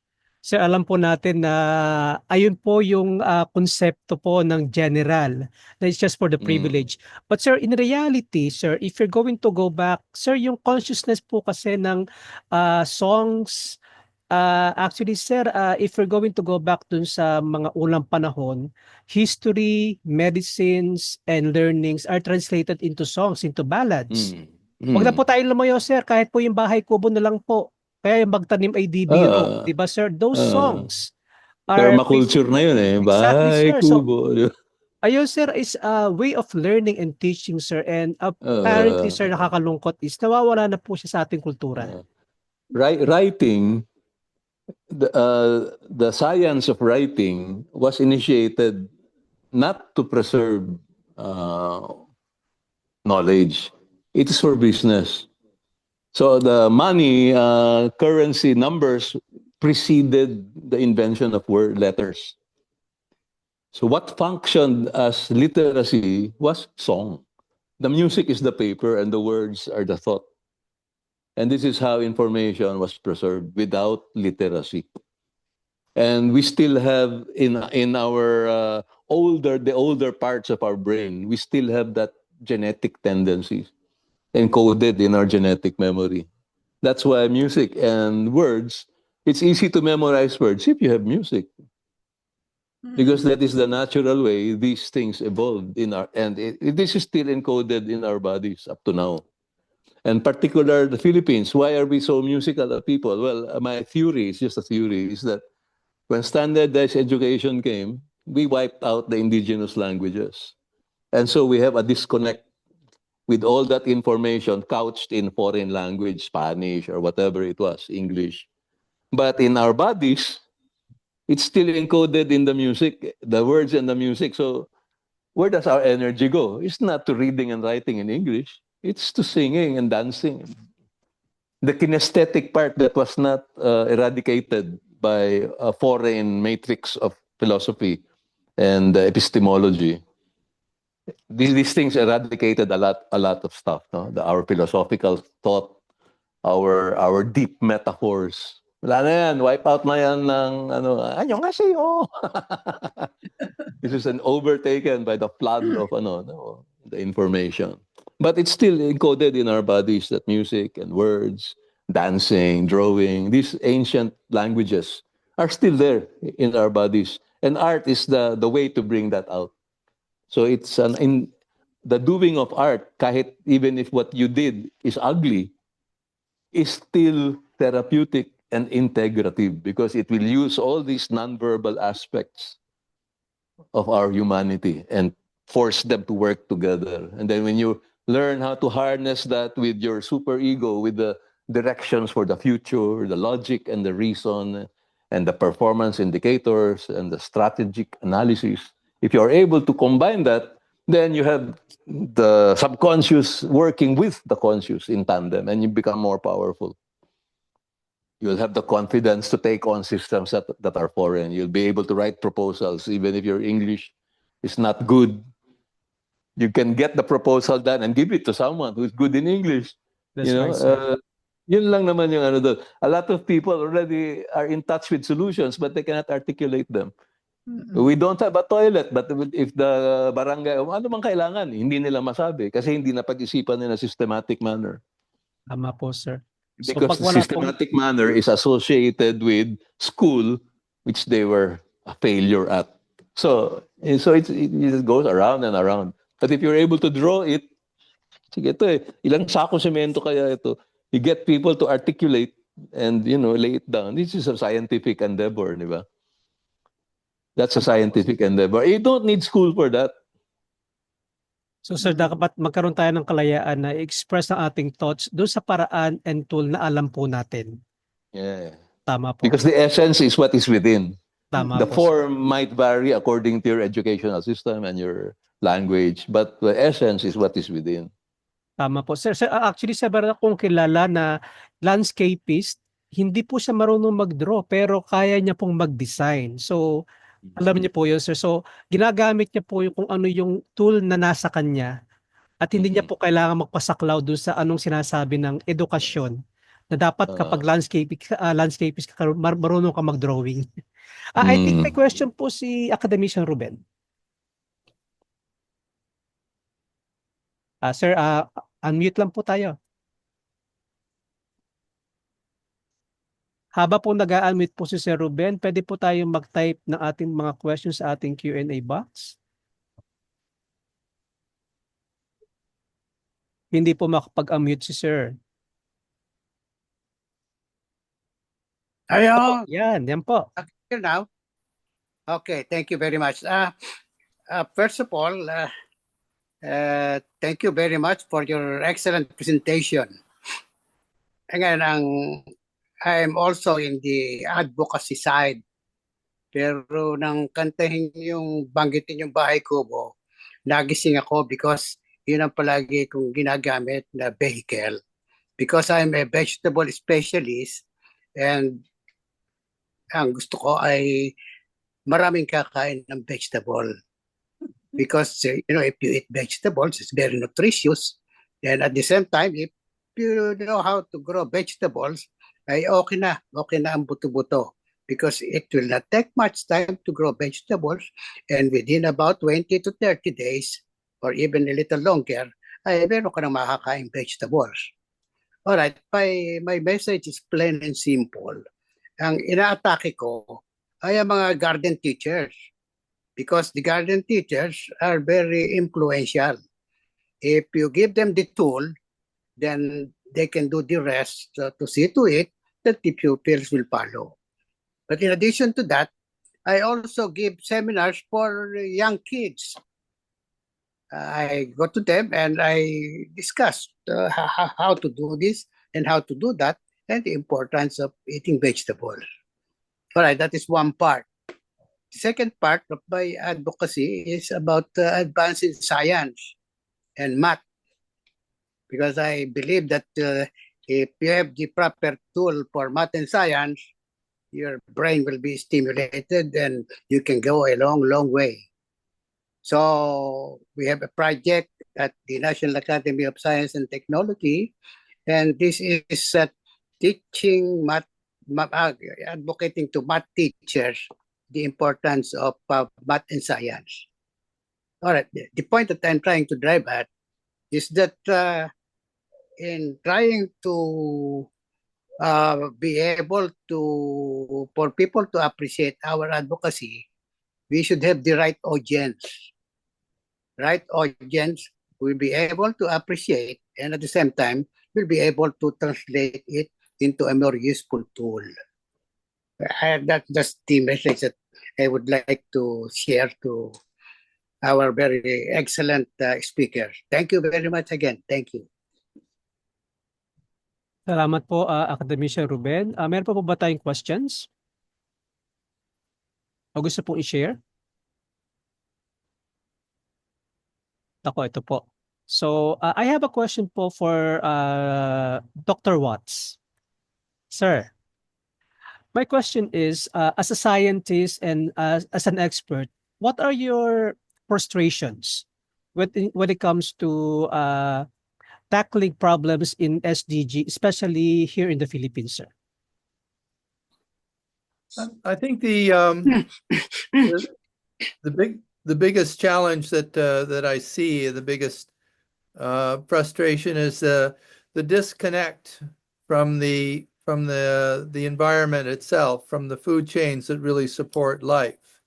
I: Sir, alam po natin na ayun po yung konsepto po ng general, that it's just for the privilege. But sir, in reality, sir, if you're going to go back, sir, yung consciousness po kasi ng songs, actually, sir, if you're going to go back dun sa mga unang panahon, history, medicines, and learnings are translated into songs, into ballads. Huwag na po tayo lumayo, sir, kahit po yung Bahay Kubo na lang po. Kaya yung magtanim ay di biro,
C: Ah,
I: di ba sir? Those
C: ah.
I: songs are
C: Permaculture na yun eh.
I: exactly
C: Bahay,
I: sir. So
C: kubo.
I: ayun sir is a way of learning and teaching sir, and apparently
C: Uh,
I: sir nakakalungkot is nawawala na po siya sa ating kultura.
C: writing, the science of writing was initiated not to preserve uh, knowledge. It is for business. So the money, currency, numbers preceded the invention of word letters. So what functioned as literacy was song. The music is the paper and the words are the thought. And this is how information was preserved without literacy. And we still have in our the older parts of our brain, we still have that genetic tendencies encoded in our genetic memory. That's why music and words, it's easy to memorize words if you have music. Because that is the natural way these things evolved in our, and this is still encoded in our bodies up to now. And particular the Philippines, why are we so musical people? Well, my theory is just a theory, is that when standardized education came, we wiped out the indigenous languages. And so we have a disconnect with all that information couched in foreign language, Spanish or whatever it was, English. But in our bodies, it's still encoded in the music, the words and the music. So where does our energy go? It's not to reading and writing in English. It's to singing and dancing. The kinesthetic part that was not eradicated by a foreign matrix of philosophy and epistemology. These things eradicated a lot of stuff. No? Our philosophical thought, our deep metaphors. Wala na yan. Wipe out na yan ng anyo kasi oh. This is an overtaken by the flood of the information. But it's still encoded in our bodies, that music and words, dancing, drawing, these ancient languages are still there in our bodies. And art is the way to bring that out. So it's in the doing of art, kahit even if what you did is ugly, is still therapeutic and integrative because it will use all these nonverbal aspects of our humanity and force them to work together. And then when you learn how to harness that with your superego, with the directions for the future, the logic and the reason, and the performance indicators and the strategic analysis, if you're able to combine that, then you have the subconscious working with the conscious in tandem, and you become more powerful. You'll have the confidence to take on systems that are foreign. You'll be able to write proposals, even if your English is not good. You can get the proposal done and give it to someone who's good in English.
I: That's right, sir.
C: Yun lang naman yung ano doon. A lot of people already are in touch with solutions, but they cannot articulate them. We don't have a toilet, but if the barangay, ano bang kailangan? Hindi nila masabi kasi hindi na pag-isipan nila systematic manner.
I: Tama po, sir. So
C: Because
I: pag
C: the
I: wala
C: systematic manner is associated with school, which they were a failure at. So it just goes around and around. But if you're able to draw it, sige ito ilang sako semento kaya ito? You get people to articulate and lay it down. This is a scientific endeavor, di ba? That's a scientific endeavor. You don't need school for that.
I: So sir, dapat magkaroon tayo ng kalayaan na i-express ang ating thoughts doon sa paraan and tool na alam po natin.
C: Yeah.
I: Tama po.
C: Because the essence is what is within.
I: Tama
C: The
I: po,
C: form might vary according to your educational system and your language, but the essence is what is within.
I: Tama po. Sir, actually, sa meron akong kilala na landscapist, hindi po siya marunong mag-draw, pero kaya niya pong mag-design. So, alam niyo po yun, sir. So, ginagamit niya po yung kung ano yung tool na nasa kanya at hindi niya po kailangan magpasaklaw doon sa anong sinasabi ng edukasyon na dapat kapag landscapist ka, marunong ka mag-drawing. I think may question po si Academician Ruben. Sir, unmute lang po tayo. Haba po nag-unmute po si Sir Ruben, pwede po tayong mag-type ng ating mga questions sa ating Q&A box. Hindi po makapag-unmute si Sir.
L: Ayo,
I: Yan, yan po.
L: here now. Okay, thank you very much. First of all, thank you very much for your excellent presentation. Again, I'm also in the advocacy side. Pero nang kantahin yung banggitin yung Bahay Kubo, nagising ako because yun ang palagi kong ginagamit na vehicle. Because I'm a vegetable specialist and ang gusto ko ay maraming kakain ng vegetable. Because, if you eat vegetables, it's very nutritious. And at the same time, if you know how to grow vegetables, ay okay na ang buto-buto. Because it will not take much time to grow vegetables. And within about 20 to 30 days, or even a little longer, ay meron ka ng makakain vegetables. Alright, my message is plain and simple. Ang inaatake ko ay ang mga garden teachers. Because the garden teachers are very influential. If you give them the tool, then they can do the rest to see to it that the pupils will follow. But in addition to that, I also give seminars for young kids. I go to them and I discuss how to do this and how to do that and the importance of eating vegetables. All right, that is one part. The second part of my advocacy is about advancing science and math. Because I believe that if you have the proper tool for math and science, your brain will be stimulated and you can go a long, long way. So we have a project at the National Academy of Science and Technology, and this is teaching math, advocating to math teachers the importance of math and science. All right, the point that I'm trying to drive at is that in trying to be able to, for people to appreciate our advocacy, we should have the right audience. Right audience will be able to appreciate and at the same time will be able to translate it into a more useful tool. That's just the message that I would like to share to our very excellent speakers. Thank you very much again. Thank you.
I: Salamat po, Academician Ruben. Meron pa po ba tayong questions? O gusto pong i-share? Ako, ito po. So, I have a question po for Dr. Watts. Sir, my question is, as a scientist and as an expert, what are your frustrations when it comes to tackling problems in SDG, especially here in the Philippines, sir?
J: I think the biggest challenge that I see, the biggest frustration is the disconnect from the environment itself, from the food chains that really support life.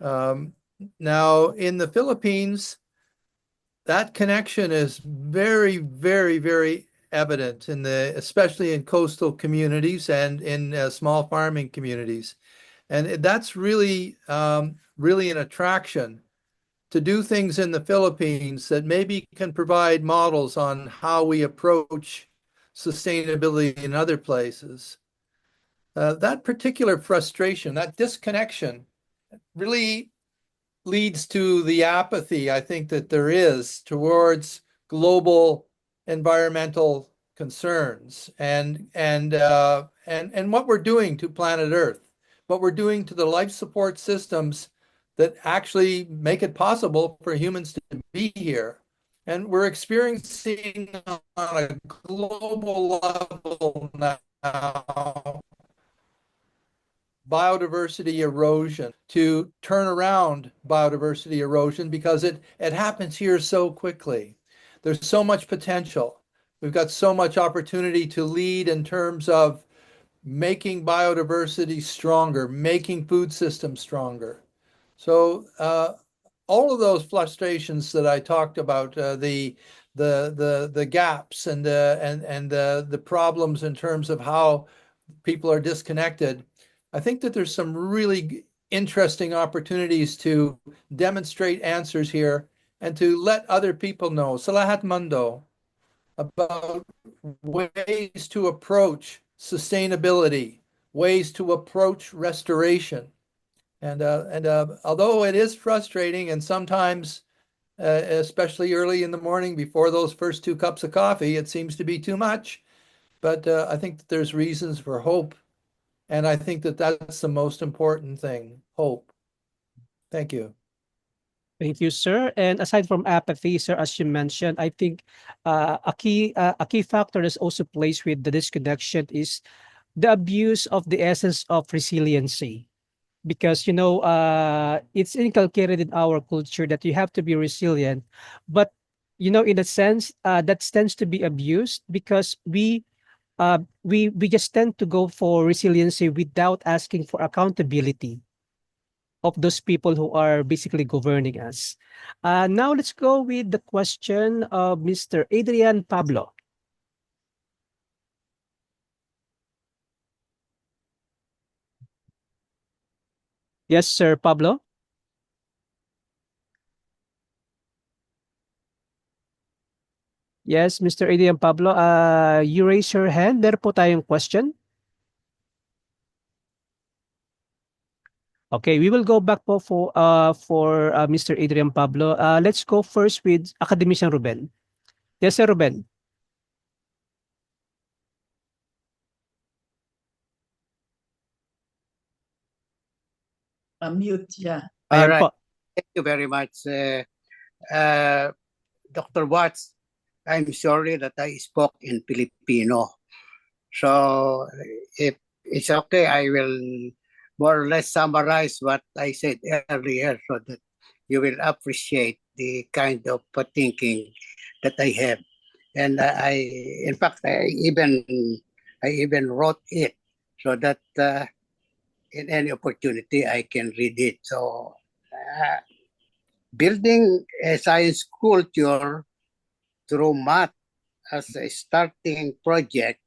J: Now, in the Philippines, that connection is very, very, very evident especially in coastal communities and in small farming communities, and that's really an attraction to do things in the Philippines that maybe can provide models on how we approach sustainability in other places. That particular frustration, that disconnection, really leads to the apathy, I think, that there is towards global environmental concerns and what we're doing to planet Earth, what we're doing to the life support systems that actually make it possible for humans to be here. And we're experiencing on a global level now biodiversity erosion, to turn around biodiversity erosion because it happens here so quickly. There's so much potential. We've got so much opportunity to lead in terms of making biodiversity stronger, making food systems stronger. So all of those frustrations that I talked about, the gaps and the problems in terms of how people are disconnected, I think that there's some really interesting opportunities to demonstrate answers here and to let other people know, sa lahat mundo, about ways to approach sustainability, ways to approach restoration. And although it is frustrating and sometimes, especially early in the morning before those first 2 cups of coffee, it seems to be too much. But I think that there's reasons for hope. And I think that that's the most important thing, hope. Thank you.
I: Thank you, sir. And aside from apathy, sir, as you mentioned, I think a key factor that's also plays with the disconnection is the abuse of the essence of resiliency. Because it's inculcated in our culture that you have to be resilient, but in a sense, that tends to be abused because we just tend to go for resiliency without asking for accountability of those people who are basically governing us. Now let's go with the question of Mr. Adrian Pablo. Yes, sir, Pablo. Yes, Mr. Adrian Pablo, you raise your hand. Meron po tayong question. Okay, we will go back po for Mr. Adrian Pablo. Let's go first with Academician Ruben. Yes, sir, Ruben.
D: Mute siya.
L: All
I: Ayan
L: right.
I: po.
L: Thank you very much, Dr. Watts. I'm sorry that I spoke in Filipino. So if it's okay, I will more or less summarize what I said earlier so that you will appreciate the kind of thinking that I have. And in fact, I even wrote it so that in any opportunity I can read it. So building a science culture through math as a starting project.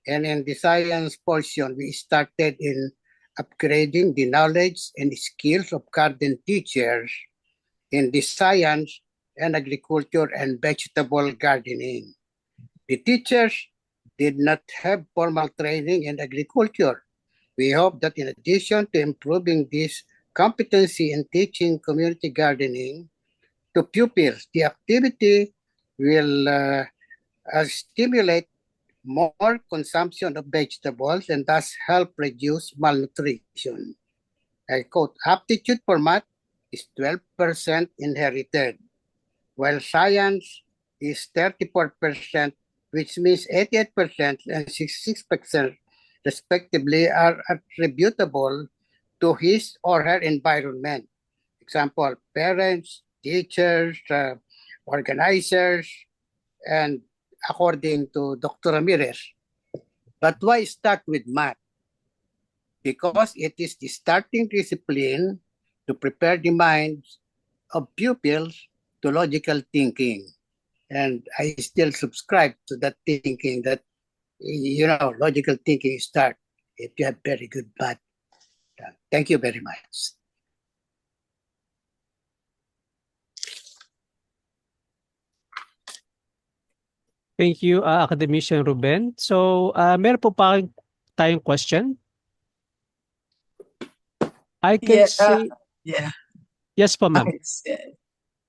L: And in the science portion, we started in upgrading the knowledge and skills of garden teachers in the science and agriculture and vegetable gardening. The teachers did not have formal training in agriculture. We hope that in addition to improving this competency in teaching community gardening to pupils, the activity will stimulate more consumption of vegetables and thus help reduce malnutrition. I quote, aptitude for math is 12% inherited, while science is 34%, which means 88% and 66% respectively are attributable to his or her environment. Example, parents, teachers, organizers, and according to Dr. Ramirez. But why start with math? Because it is the starting discipline to prepare the minds of pupils to logical thinking. And I still subscribe to that thinking that, logical thinking start if you have very good math. Thank you very much.
I: Thank you, Academician Ruben. So, meron po pa tayong question? I can see...
D: Yeah.
I: Yes po, ma'am.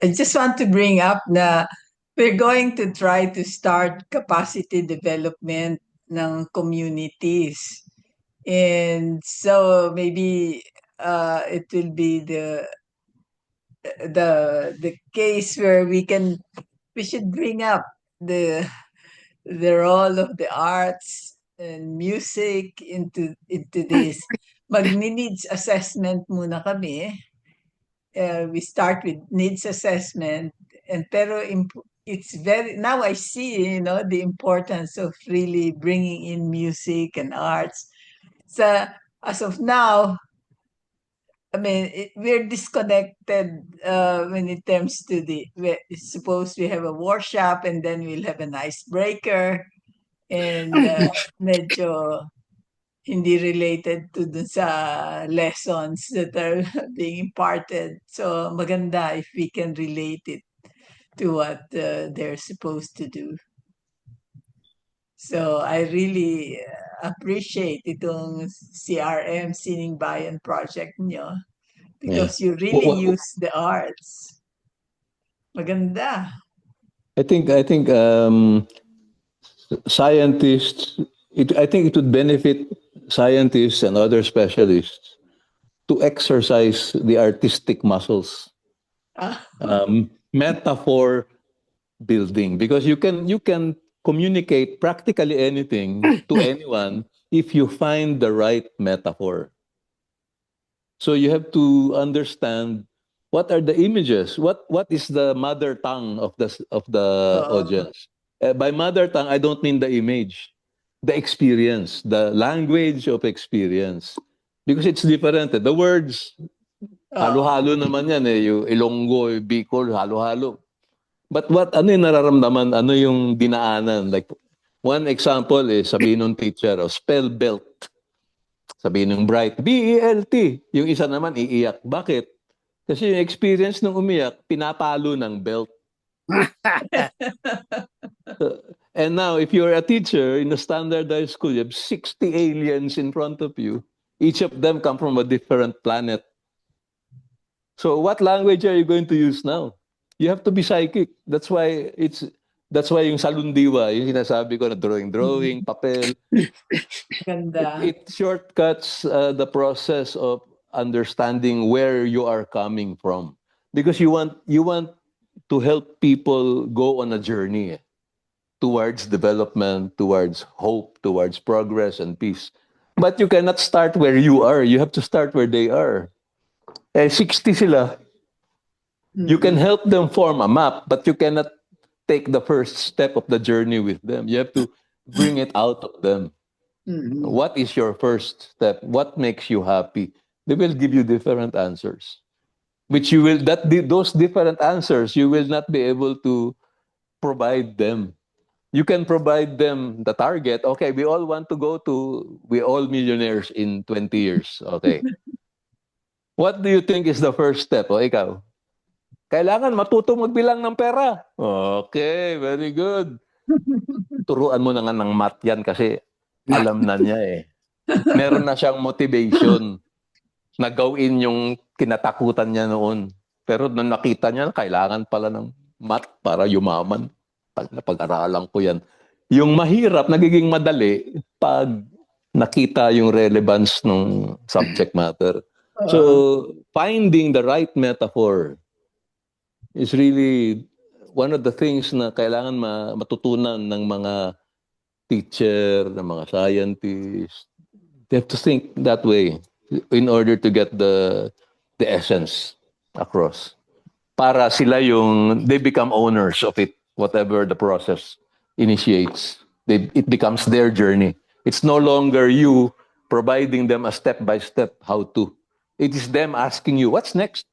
D: I just want to bring up na we're going to try to start capacity development ng communities. And so maybe it will be the case where we should bring up the role of the arts and music into this. Mag-needs assessment muna kami. We start with needs assessment, pero it's now I see the importance of really bringing in music and arts. So as of now, I mean, we're disconnected when it comes to suppose we have a workshop and then we'll have an icebreaker and medyo hindi related to dun sa lessons that are being imparted. So maganda if we can relate it to what they're supposed to do. So I really appreciate itong CRM Sining Bayan project nyo because you really use the arts. Maganda.
C: I think scientists, I think it would benefit scientists and other specialists to exercise the artistic muscles. Metaphor building, because you can communicate practically anything to anyone if you find the right metaphor. So you have to understand what are the images, what is the mother tongue of the audience. By mother tongue, I don't mean the image, the experience, the language of experience, because it's different. The words, halo-halo naman yan eh, yung Ilonggo, yung Bicol, halo-halo. But ano yung nararamdaman, ano yung dinaanan? Like, one example is, sabihin ng teacher, spell belt. Sabihin ng bright, B-E-L-T. Yung isa naman, iiyak. Bakit? Kasi yung experience ng umiyak, pinapalo ng belt. And now, if you're a teacher in a standardized school, you have 60 aliens in front of you. Each of them come from a different planet. So what language are you going to use now? You have to be psychic. That's why yung salundiwa, yung sinasabi ko na drawing, papel.
D: Ganda.
C: It shortcuts the process of understanding where you are coming from, because you want to help people go on a journey towards development, towards hope, towards progress and peace. But you cannot start where you are. You have to start where they are. 60 sila. You can help them form a map, but you cannot take the first step of the journey with them. You have to bring it out of them. What is your first step? What makes you happy? They will give you different answers, which those different answers, you will not be able to provide them. You can provide them the target. Okay, we all millionaires in 20 years. Okay. What do you think is the first step? O ikaw? Kailangan matuto magbilang ng pera. Okay, very good. Turuan mo na nga ng math yan kasi alam na niya eh. Meron na siyang motivation na gawin yung kinatakutan niya noon. Pero nung nakita niya, kailangan pala ng math para yumaman. Pag-aralan ko yan. Yung mahirap, nagiging madali pag nakita yung relevance ng subject matter. So, finding the right metaphor is really one of the things na kailangan matutunan ng mga teacher, ng mga scientists. They have to think that way in order to get the essence across. Para sila they become owners of it, whatever the process initiates. It becomes their journey. It's no longer you providing them a step-by-step how to. It is them asking you, what's next?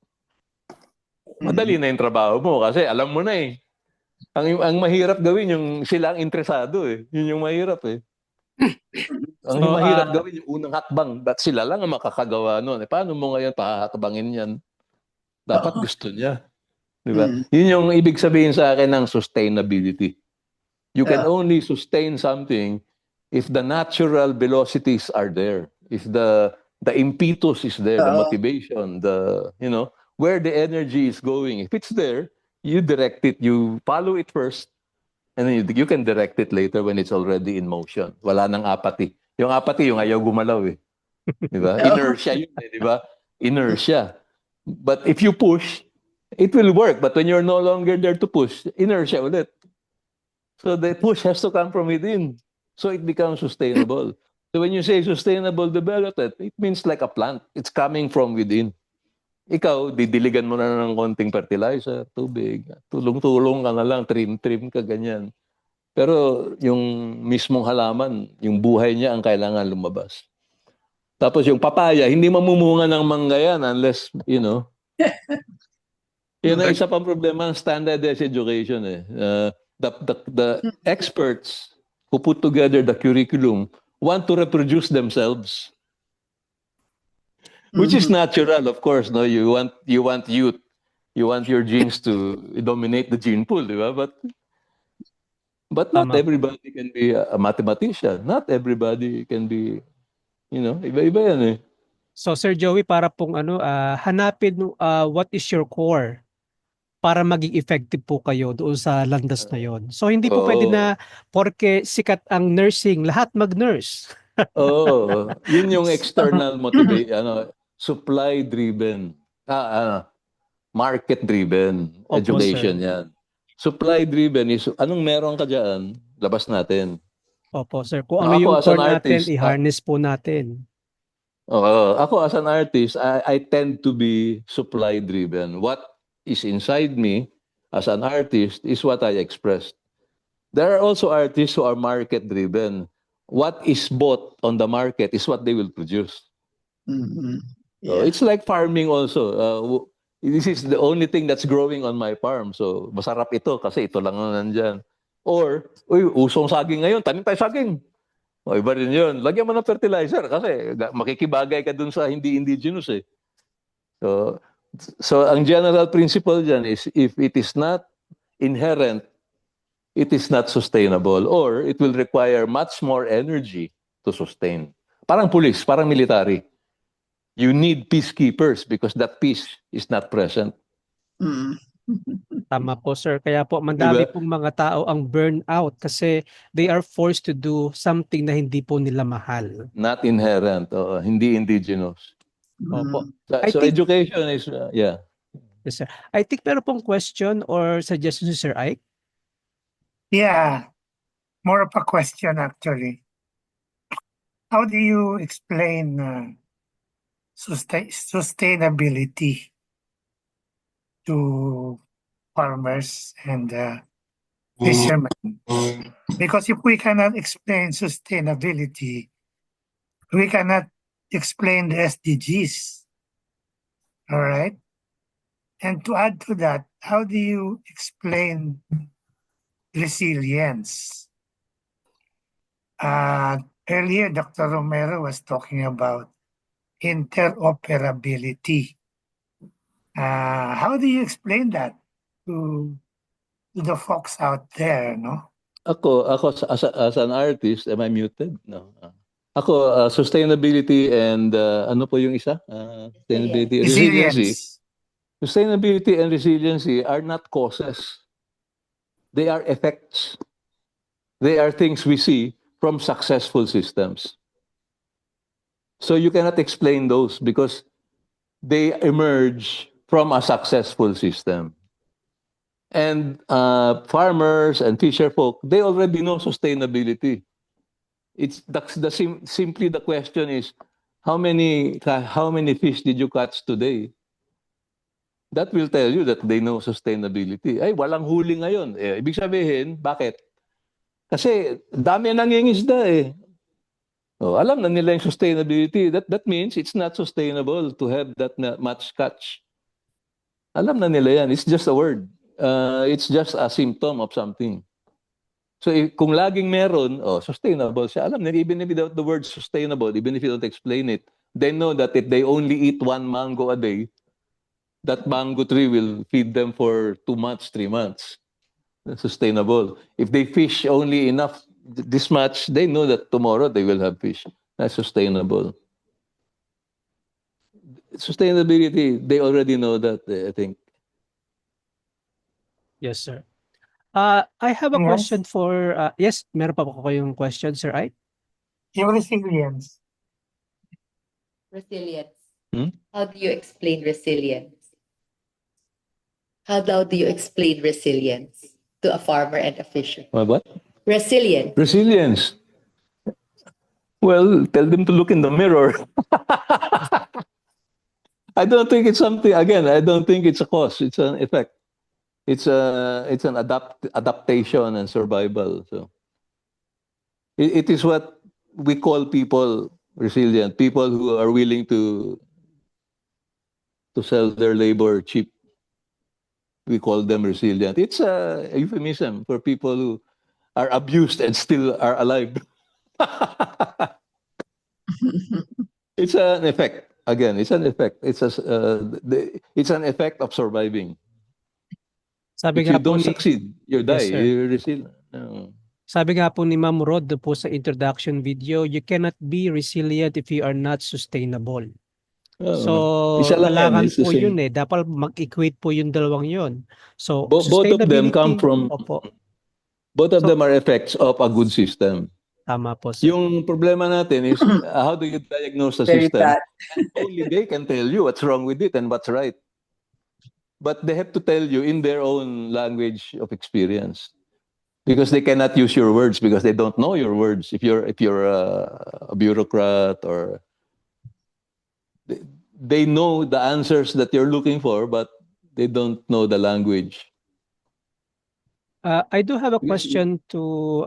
C: Madali na yung trabaho mo kasi alam mo na eh. Ang mahirap gawin yung sila ang interesado eh. Yun yung mahirap eh. Ang mahirap gawin yung unang hakbang. Sila lang ang makakagawa nun. Paano mo ngayon pahakbangin yan? Dapat gusto niya. Diba? Yun yung ibig sabihin sa akin ng sustainability. You can only sustain something if the natural velocities are there. If the impetus is there, the motivation, where the energy is going. If it's there, you direct it, you follow it first, and then you can direct it later when it's already in motion. Wala nang apathy. Yung apathy, yung ayaw gumalaw eh. Diba? Inertia yun eh, diba? Inertia. But if you push, it will work. But when you're no longer there to push, inertia ulit. So the push has to come from within. So it becomes sustainable. So when you say sustainable development, it means like a plant. It's coming from within. Ikaw, didiligan mo na ng konting fertilizer, tubig, tulong-tulong ka na lang, trim-trim ka, ganyan. Pero yung mismong halaman, yung buhay niya ang kailangan lumabas. Tapos yung papaya, hindi mamumunga ng mangga yan unless, Yun ang isa pang problema ng standardized education eh. The experts who put together the curriculum want to reproduce themselves, which is natural, of course. No, you want youth, you want your genes to dominate the gene pool, di ba? But not
I: Tama.
C: everybody can be a mathematician. Not everybody can be, iba-iba yan eh.
I: So Sir Joey, para pong hanapin what is your core para maging effective po kayo doon sa landas na yon. So hindi po pwede
C: Oo.
I: na porke sikat ang nursing, lahat mag-nurse.
C: Oo, yun yung external supply driven. Market driven
I: Opo,
C: education
I: sir.
C: yan. Supply driven is anong meron ka diyan, labas natin.
I: Opo, sir. Kung ano
C: Ako
I: yung
C: as an
I: core natin,
C: artist,
I: i-harness po natin.
C: ako as an artist, I tend to be supply driven. What is inside me as an artist is what I expressed. There are also artists who are market driven. What is bought on the market is what they will produce. So it's like farming also. This is the only thing that's growing on my farm. So masarap ito kasi ito lang ang nandyan. Or, usong saging ngayon, tanim tayo saging. O, iba rin yun. Lagyan mo ng fertilizer kasi makikibagay ka dun sa hindi indigenous eh. So ang general principle dyan is if it is not inherent, it is not sustainable or it will require much more energy to sustain. Parang police, parang military. You need peacekeepers because that peace is not present.
I: Tama po, sir. Kaya po, mandami pong mga tao ang burnout kasi they are forced to do something na hindi po nila mahal.
C: Not inherent, hindi indigenous.
I: Opo.
C: So education is, yeah.
I: Yes, sir. I think meron pong question or suggestion si Sir Ike?
K: Yeah, more of a question actually. How do you explain sustainability to farmers and fishermen? Because if we cannot explain sustainability, we cannot explain the SDGs. All right? And to add to that, how do you explain resilience? Earlier, Dr. Romero was talking about interoperability. How do you explain that to the folks out there, no?
C: Ako as an artist, am I muted? No. Ako, sustainability and ano po yung isa? Sustainability, resiliency. Sustainability and resiliency are not causes. They are effects. They are things we see from successful systems. So you cannot explain those because they emerge from a successful system. And farmers and fisher folk, they already know sustainability. Simply the question is, how many fish did you catch today? That will tell you that they know sustainability. Ay, walang huli ngayon. Ibig sabihin, bakit? Kasi dami nangingisda eh. Alam na nila yung sustainability. That means it's not sustainable to have that much catch. Alam na nila yan. It's just a word. It's just a symptom of something. So kung laging meron, sustainable siya. Alam nila, even without the word sustainable, even if you don't explain it, they know that if they only eat one mango a day, that mango tree will feed them for 2 months, 3 months. That's sustainable. If they fish only enough, this much, they know that tomorrow they will have fish. That's sustainable. Sustainability, they already know that, I think.
I: Yes, sir. I have a question for, yes, meron pa po kayong question, Sir Ike?
K: Yung resilience.
A: Resilience. How do you explain resilience? How do you explain resilience to a farmer and a fisher?
C: What?
A: Resilience.
C: Resilience. Well, tell them to look in the mirror. I don't think it's something, again, I don't think it's a cause, it's an effect. It's an adaptation and survival. So it is what we call people resilient, people who are willing to sell their labor cheap. We call them resilient. It's a euphemism for people who are abused and still are alive. It's an effect. Again, it's an effect. It's an effect of surviving.
I: Sabi
C: If you
I: nga po
C: don't
I: ni
C: succeed, you die.
I: Yes, sir.
C: You're resilient. No.
I: Sabi nga po ni Ma'am Rod doon po sa introduction video, you cannot be resilient if you are not sustainable. So,
C: Isa lang yan.
I: kailangan
C: It's the
I: po
C: same.
I: yun eh. Dapat mag-equate po yung dalawang yun. So,
C: Both of them come
I: sustainability,
C: from,
I: opo,
C: both of
I: So-
C: them are effects of a good system.
I: tama po, sir.
C: Yung problema natin is how do you diagnose the
D: Very
C: system?
D: bad.
C: And only they can tell you what's wrong with it and what's right. But they have to tell you in their own language of experience, because they cannot use your words because they don't know your words. If you're a bureaucrat or they know the answers that you're looking for, but they don't know the language.
I: I do have a question to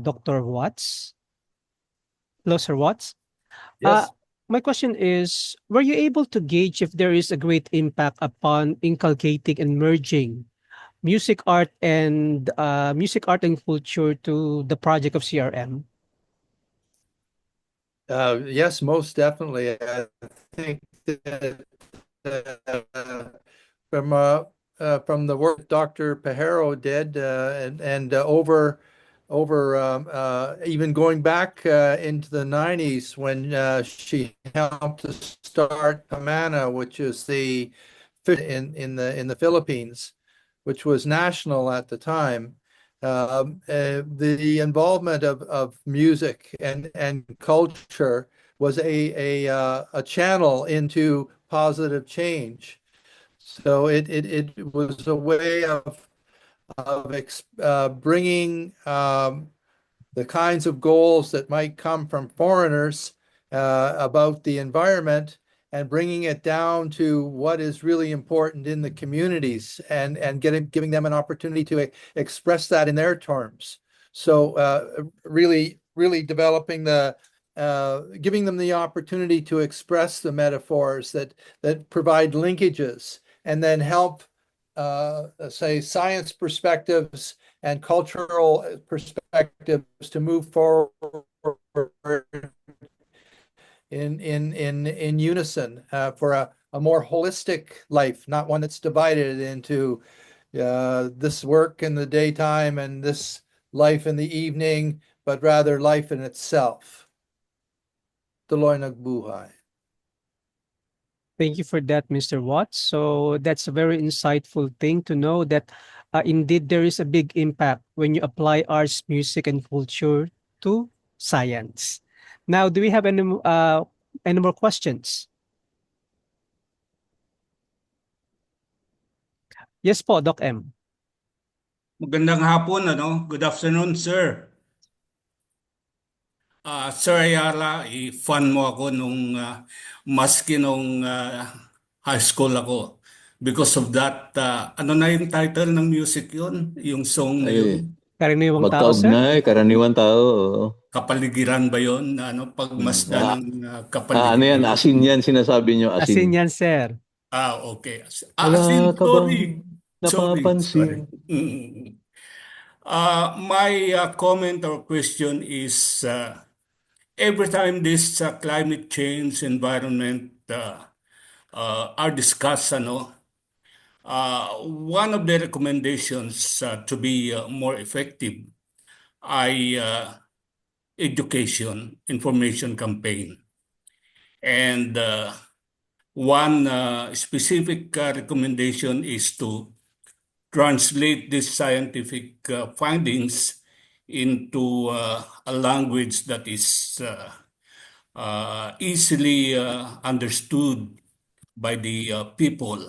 I: Dr. Watts. Hello, Sir Watts.
J: Yes.
I: My question is, were you able to gauge if there is a great impact upon inculcating and merging music art and culture to the project of CRM?
J: Yes, most definitely. I think that from the work Dr. Pajero did, and over even going back into the 90s when she helped to start Amana, which is the in the Philippines, which was national at the time. The involvement of music and culture was a channel into positive change. So it was a way of bringing the kinds of goals that might come from foreigners about the environment and bringing it down to what is really important in the communities and giving them an opportunity to express that in their terms. So really developing giving them the opportunity to express the metaphors that provide linkages and then help say science perspectives and cultural perspectives to move forward in unison for a more holistic life, not one that's divided into this work in the daytime and this life in the evening, but rather life in itself. Tuloy nagbuhay.
I: Thank you for that, Mr. Watts. So that's a very insightful thing to know that indeed there is a big impact when you apply arts, music, and culture to science. Now, do we have any more questions? Yes po, Doc M.
M: Magandang hapon, Good afternoon, sir. Sir Ayala, i-fun mo ako maski nung high school ako. Because of that, ano na yung title ng music yun? Yung song na yun?
I: Karaniwang tao, sir?
C: Magkaugnay, karaniwang tao. Oo.
M: Kapaligiran ba yun? Pagmasdan ng kapaligiran?
C: Ano yan? Asin yan, sinasabi nyo.
I: Asin yan, sir.
M: Okay.
C: Wala
M: Asin,
C: ka bang napapansin?
M: Sorry. My comment or question is, every time this climate change environment are discussed, one of the recommendations to be more effective ay education, information campaign. And one specific recommendation is to translate these scientific findings into a language that is easily understood by the people.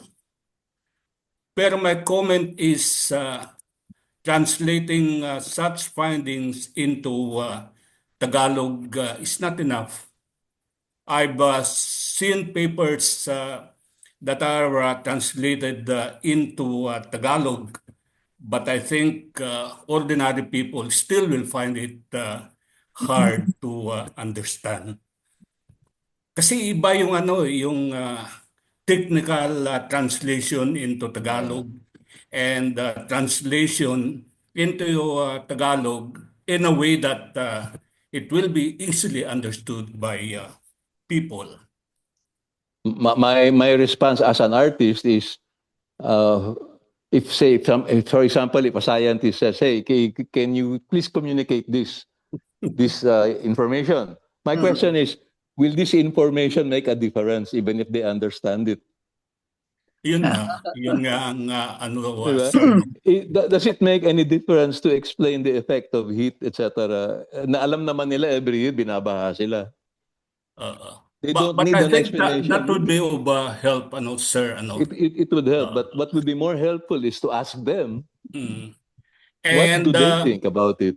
M: Pero my comment is translating such findings into Tagalog is not enough. I've seen papers that are translated into Tagalog, but I think ordinary people still will find it hard to understand. Kasi iba yung technical translation into Tagalog and translation into Tagalog in a way that it will be easily understood by people.
C: My response as an artist is, if for example, if a scientist says, "Hey, can you please communicate this information?" My question is, will this information make a difference even if they understand it?
M: Yun nga ang
C: Diba? Does it make any difference to explain the effect of heat, etc.? Na alam naman nila every year binabaha sila. They don't
M: But
C: need
M: I
C: an
M: think
C: explanation.
M: that would be of help, sir.
C: It would help, but what would be more helpful is to ask them, what
M: And
C: do they think about it?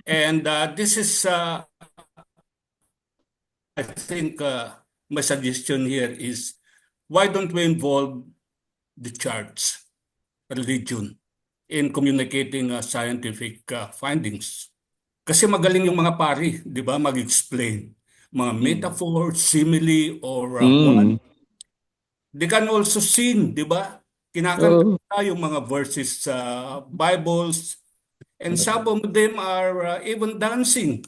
M: And this is, I think, my suggestion here is, why don't we involve the church, religion, in communicating scientific findings? Kasi magaling yung mga pari, di ba, mag-explain mga metaphor, simile, or what. They can also sing, di ba? Kinakanta yung mga verses sa Bibles, and some of them are even dancing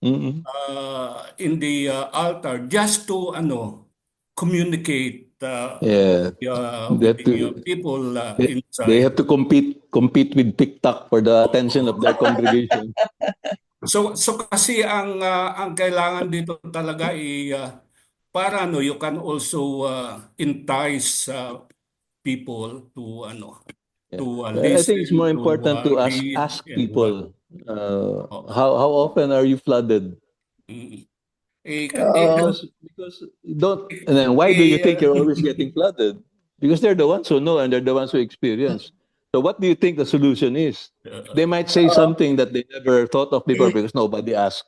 M: in the altar just to communicate with the people inside.
C: They have to compete with TikTok for the attention of their congregation.
M: So kasi ang kailangan dito talaga para you can also entice people to
C: I think it's more important to ask people, how often are you flooded? Because and then why do you think you're always getting flooded? Because they're the ones who know and they're the ones who experience. So what do you think the solution is? They might say something that they never thought of before because nobody asked.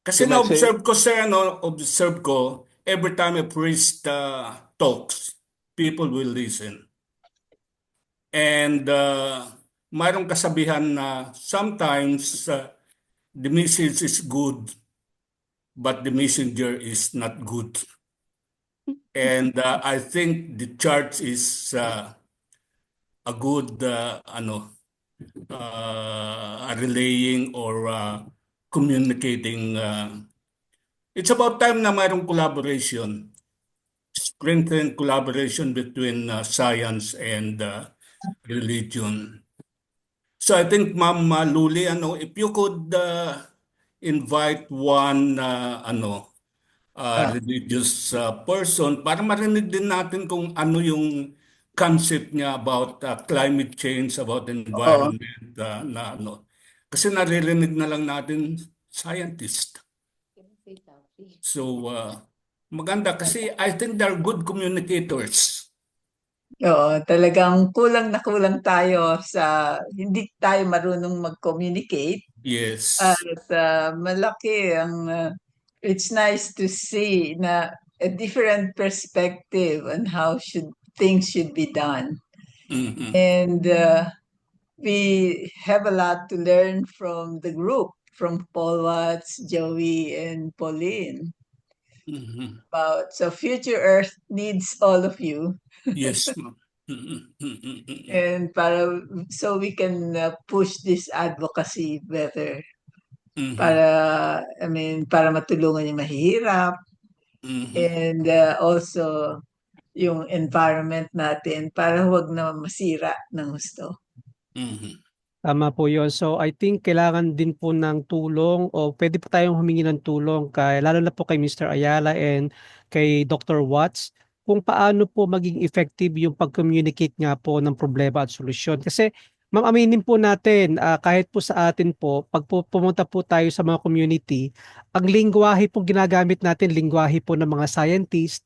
M: Kasi na-observe ko, sir, observe ko, every time a priest talks, people will listen. And mayroong kasabihan na sometimes the message is good, but the messenger is not good. And I think the church is a good relaying or communicating. It's about time na mayroong collaboration, strengthen collaboration between science and religion. So I think, Ma'am Luli, if you could invite one religious person para marinig din natin kung ano yung concept niya about climate change, about environment, kasi naririnig na lang natin scientist. So maganda kasi I think they're good communicators.
D: Oo, talagang kulang na kulang tayo sa hindi tayo marunong mag-communicate.
M: Yes.
D: At malaki ang it's nice to see na a different perspective on how things should be done. And we have a lot to learn from the group, from Paul Watts, Joey, and Pauline. So Future Earth needs all of you.
M: Yes.
D: And so we can push this advocacy better. Para matulungan yung mahihirap. And also yung environment natin para huwag na masira ng gusto.
I: Tama po yun. So I think kailangan din po ng tulong o pwede po tayong humingi ng tulong lalo na po kay Mr. Ayala and kay Dr. Watts kung paano po maging effective yung pag-communicate nga po ng problema at solusyon. Kasi ma'am, aminin po natin, kahit po sa atin po, pag pumunta po tayo sa mga community, ang lingwahe po ginagamit natin, lingwahe po ng mga scientist,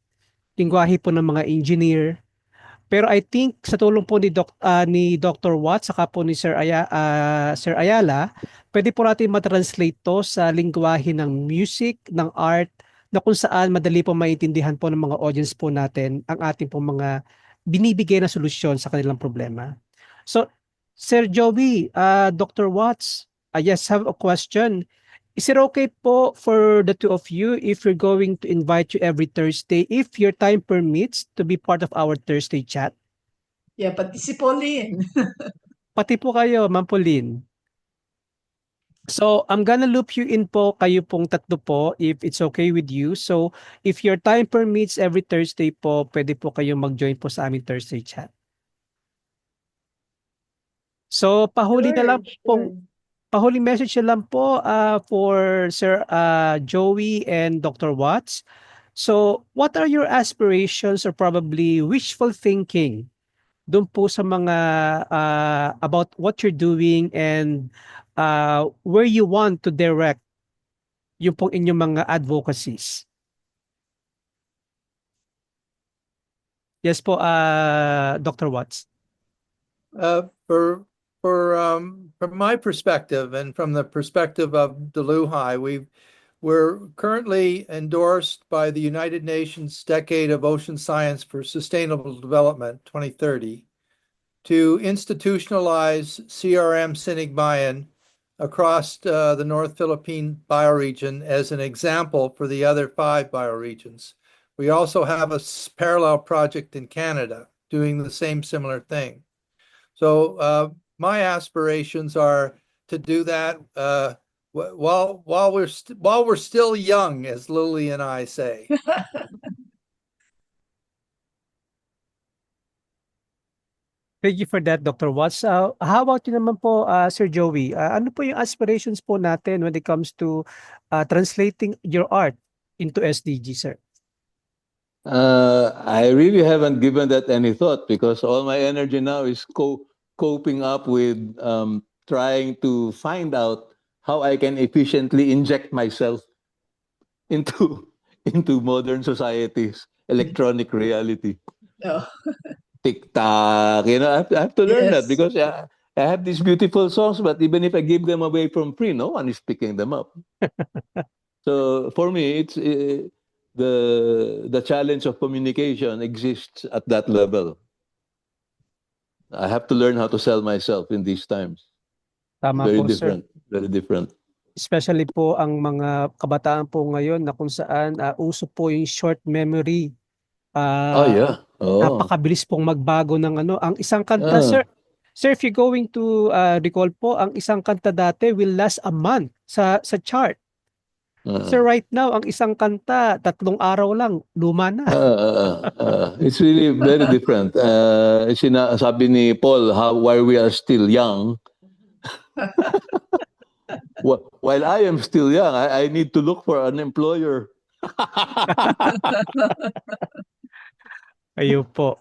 I: lingwahe po ng mga engineer. Pero I think sa tulong po ni Dr. Watts saka po ni Sir Ayala, pwede po natin matranslate to sa lingwahe ng music, ng art, na kung saan madali po maintindihan po ng mga audience po natin ang ating po mga binibigay na solusyon sa kanilang problema. So, Sir Joey, Dr. Watts, I just have a question. Is it okay po for the two of you if we're going to invite you every Thursday, if your time permits, to be part of our Thursday chat?
D: Yeah, pati si Pauline.
I: Pati po kayo, Ma'am Pauline. So I'm gonna loop you in po, kayo pong tatlo po, if it's okay with you. So if your time permits, every Thursday po, pwede po kayong mag-join po sa aming Thursday chat. So pahuli na lang pong, pahuling message na lang po for Sir Joey and Dr. Watts. So what are your aspirations or probably wishful thinking doon po sa mga about what you're doing and where you want to direct yung pong inyong mga advocacies? Yes po, Dr. Watts.
J: From my perspective and from the perspective of DeLuhai, we're currently endorsed by the United Nations Decade of Ocean Science for Sustainable Development 2030 to institutionalize CRM Sinigbayan across the North Philippine bioregion as an example for the other 5 bioregions. We also have a parallel project in Canada doing the same similar thing. So my aspirations are to do that while we're still young, as Lily and I say.
I: Thank you for that, Dr. Watts. How about you naman po, Sir Joey? Ano po yung aspirations po natin when it comes to translating your art into SDG, sir?
C: I really haven't given that any thought because all my energy now is coping up with trying to find out how I can efficiently inject myself into modern society's electronic reality.
D: Oh.
C: TikTok, I have to learn that
D: Yes.
C: because I have these beautiful songs, but even if I give them away from free, no one is picking them up. So for me, it's the challenge of communication exists at that level. I have to learn how to sell myself in these times.
I: Tama
C: Very
I: po,
C: different,
I: sir.
C: very different.
I: Especially po ang mga kabataan po ngayon na kung saan uso po yung short memory.
C: Oh yeah. Oh.
I: Napakabilis pong magbago ng ano. Ang isang kanta, sir, if you're going to recall po, ang isang kanta dati will last a month sa chart. So right now, ang isang kanta, 3 araw lang, luma na.
C: It's really very different. Sabi ni Paul, while we are still young, while I am still young, I need to look for an employer.
I: Ayun po.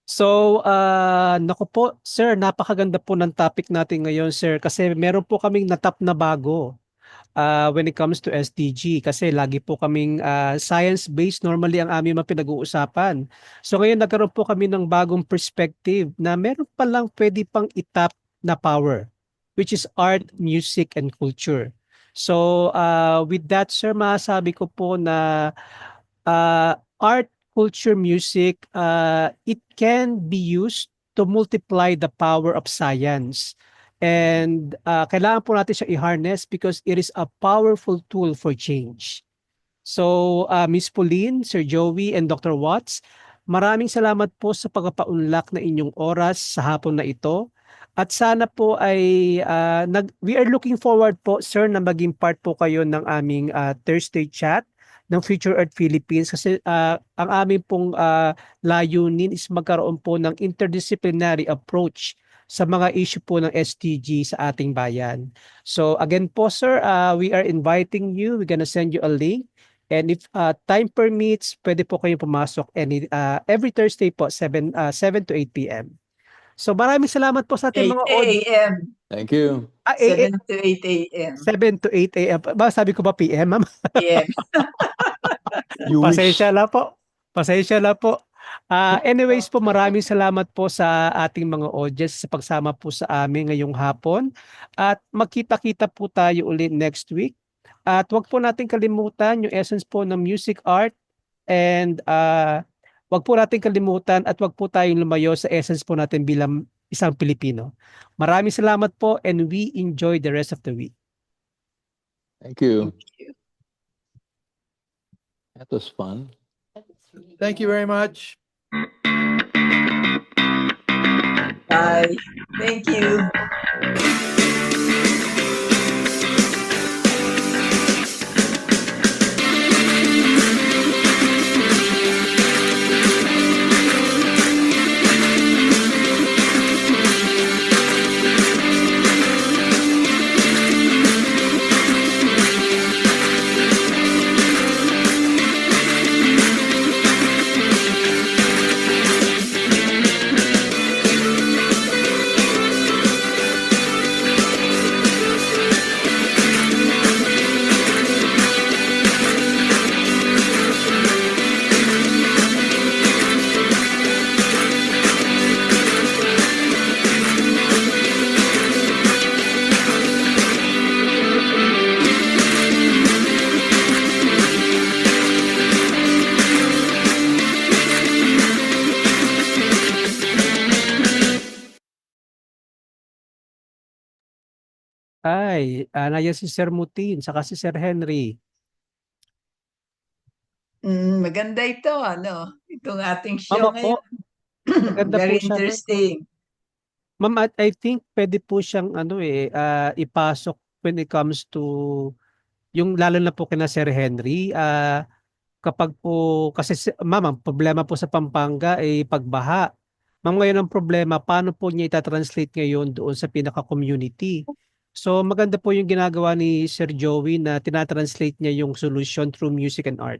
I: So, naku po, sir, napakaganda po ng topic natin ngayon, sir, kasi meron po kaming natap na bago when it comes to SDG kasi lagi po kaming science-based normally ang aming mga pinag-uusapan. So ngayon nagkaroon po kami ng bagong perspective na meron palang pwede pang itap na power, which is art, music, and culture. So with that, sir, masasabi ko po na art, culture, music, it can be used to multiply the power of science. And kailangan po natin siya i-harness because it is a powerful tool for change. So, Ms. Pauline, Sir Joey, and Dr. Watts, maraming salamat po sa pagpapaunlak na inyong oras sa hapon na ito. At sana po ay, we are looking forward po, sir, na maging part po kayo ng aming Thursday chat ng Future Earth Philippines kasi ang aming pong layunin is magkaroon po ng interdisciplinary approach sa mga issue po ng SDG sa ating bayan. So again po, sir, we are inviting you. We're gonna send you a link. And if time permits, pwede po kayong pumasok every Thursday po, 7 to 8 p.m. So maraming salamat po sa ating mga
D: 8 a.m.
C: Thank you.
D: 7 to 8 a.m.
I: 7 to 8 a.m. Ba, sabi ko ba PM, ma'am?
D: PM.
I: Pasensya lang po. Pasensya lang po. Anyways po, maraming salamat po sa ating mga audience sa pagsama po sa amin ngayong hapon. At magkita-kita po tayo ulit next week. At wag po natin kalimutan yung essence po ng music art and wag po natin kalimutan at wag po tayong lumayo sa essence po natin bilang isang Pilipino. Maraming salamat po and we enjoy the rest of the week.
C: Thank you. That was fun.
J: Thank you very much.
D: Bye. Thank you.
I: Ay, nandiyan si Sir Mutin, saka si Sir Henry.
D: Maganda ito, ano? Itong ating
I: Ma'am,
D: show
I: po,
D: ngayon.
I: maganda po
D: Very
I: siya, ma'am.
D: interesting.
I: Ma'am, I think pwede po siyang ipasok when it comes to yung lalo na po kina Sir Henry, kapag po kasi ma'am, ang problema po sa Pampanga ay pagbaha. Ma'am, ngayon ang problema, paano po niya ita-translate ngayon doon sa pinaka-community? So maganda po yung ginagawa ni Sir Joey na tinatranslate niya yung solution through music and art.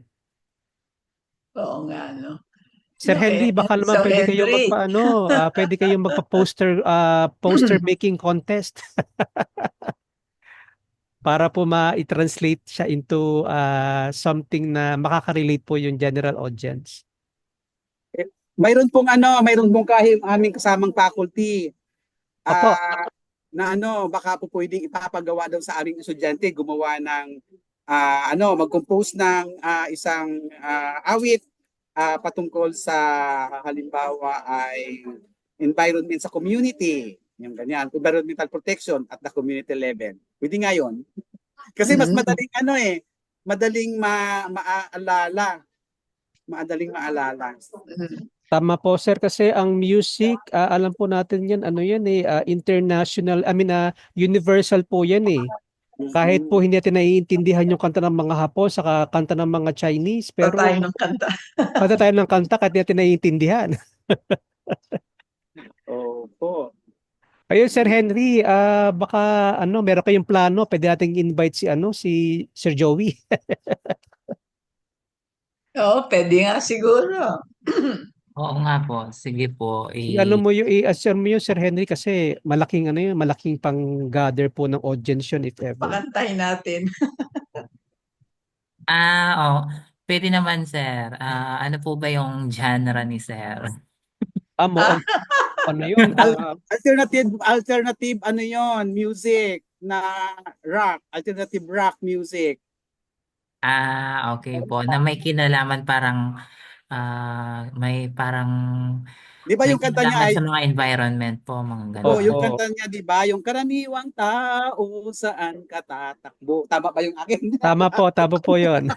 D: Oo nga, no?
I: Sir Henry, baka naman
D: So,
I: pwede kayong
D: Henry.
I: pwede kayong magpa-poster poster making contest. Para po ma-translate siya into something na makaka-relate po yung general audience.
L: Mayroon pong kahit aming kasamang faculty
I: Opo.
L: na baka po pwedeng ipapagawa daw sa aming estudyante gumawa ng mag-compose ng isang awit patungkol sa halimbawa ay environment sa community, yung ganyan, environmental protection at the community level. Pwede nga yun. Kasi mas madaling madaling maalala.
I: Tama po sir, kasi ang music, alam po natin yan, international, universal po yan eh. Kahit po hindi natin naiintindihan yung kanta ng mga Hapon saka kanta ng mga Chinese, pero
D: tayo ng kanta.
I: kanta tayo ng kanta kahit hindi natin naiintindihan.
L: Opo.
I: Ayun Sir Henry, baka meron kayong plano, pwede nating invite si Sir Joey.
D: Oo, pwede nga siguro.
N: Oo nga po, sige po.
I: I-assure mo yun Sir Henry kasi malaking malaking pang-gather po ng audience yun if ever.
D: Pakantahin natin.
N: Pwede naman sir. Ano po ba yung genre ni sir?
I: Ano yun?
L: Alternative music na rock, alternative rock music.
N: Okay po. Na may kinalaman parang may parang
L: Di ba
N: may
L: yung kanta niya
N: kinalaman
L: ay
N: sa mga environment po, mga ganun.
L: yung kanta niya, di ba? Yung karaniwang tao saan ka tatakbo. Tama ba yung akin?
I: Tama po yun.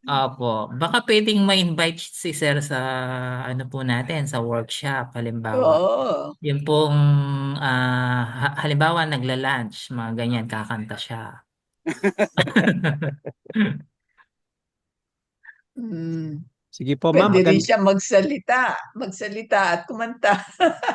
N: Opo. Baka pwedeng ma-invite si sir sa po natin, sa workshop, halimbawa.
D: Oo.
N: Yung pong halimbawa nagla-lunch, mga ganyan, kakanta siya.
I: Sige po ma'am.
D: Pwede rin siya magsalita at kumanta.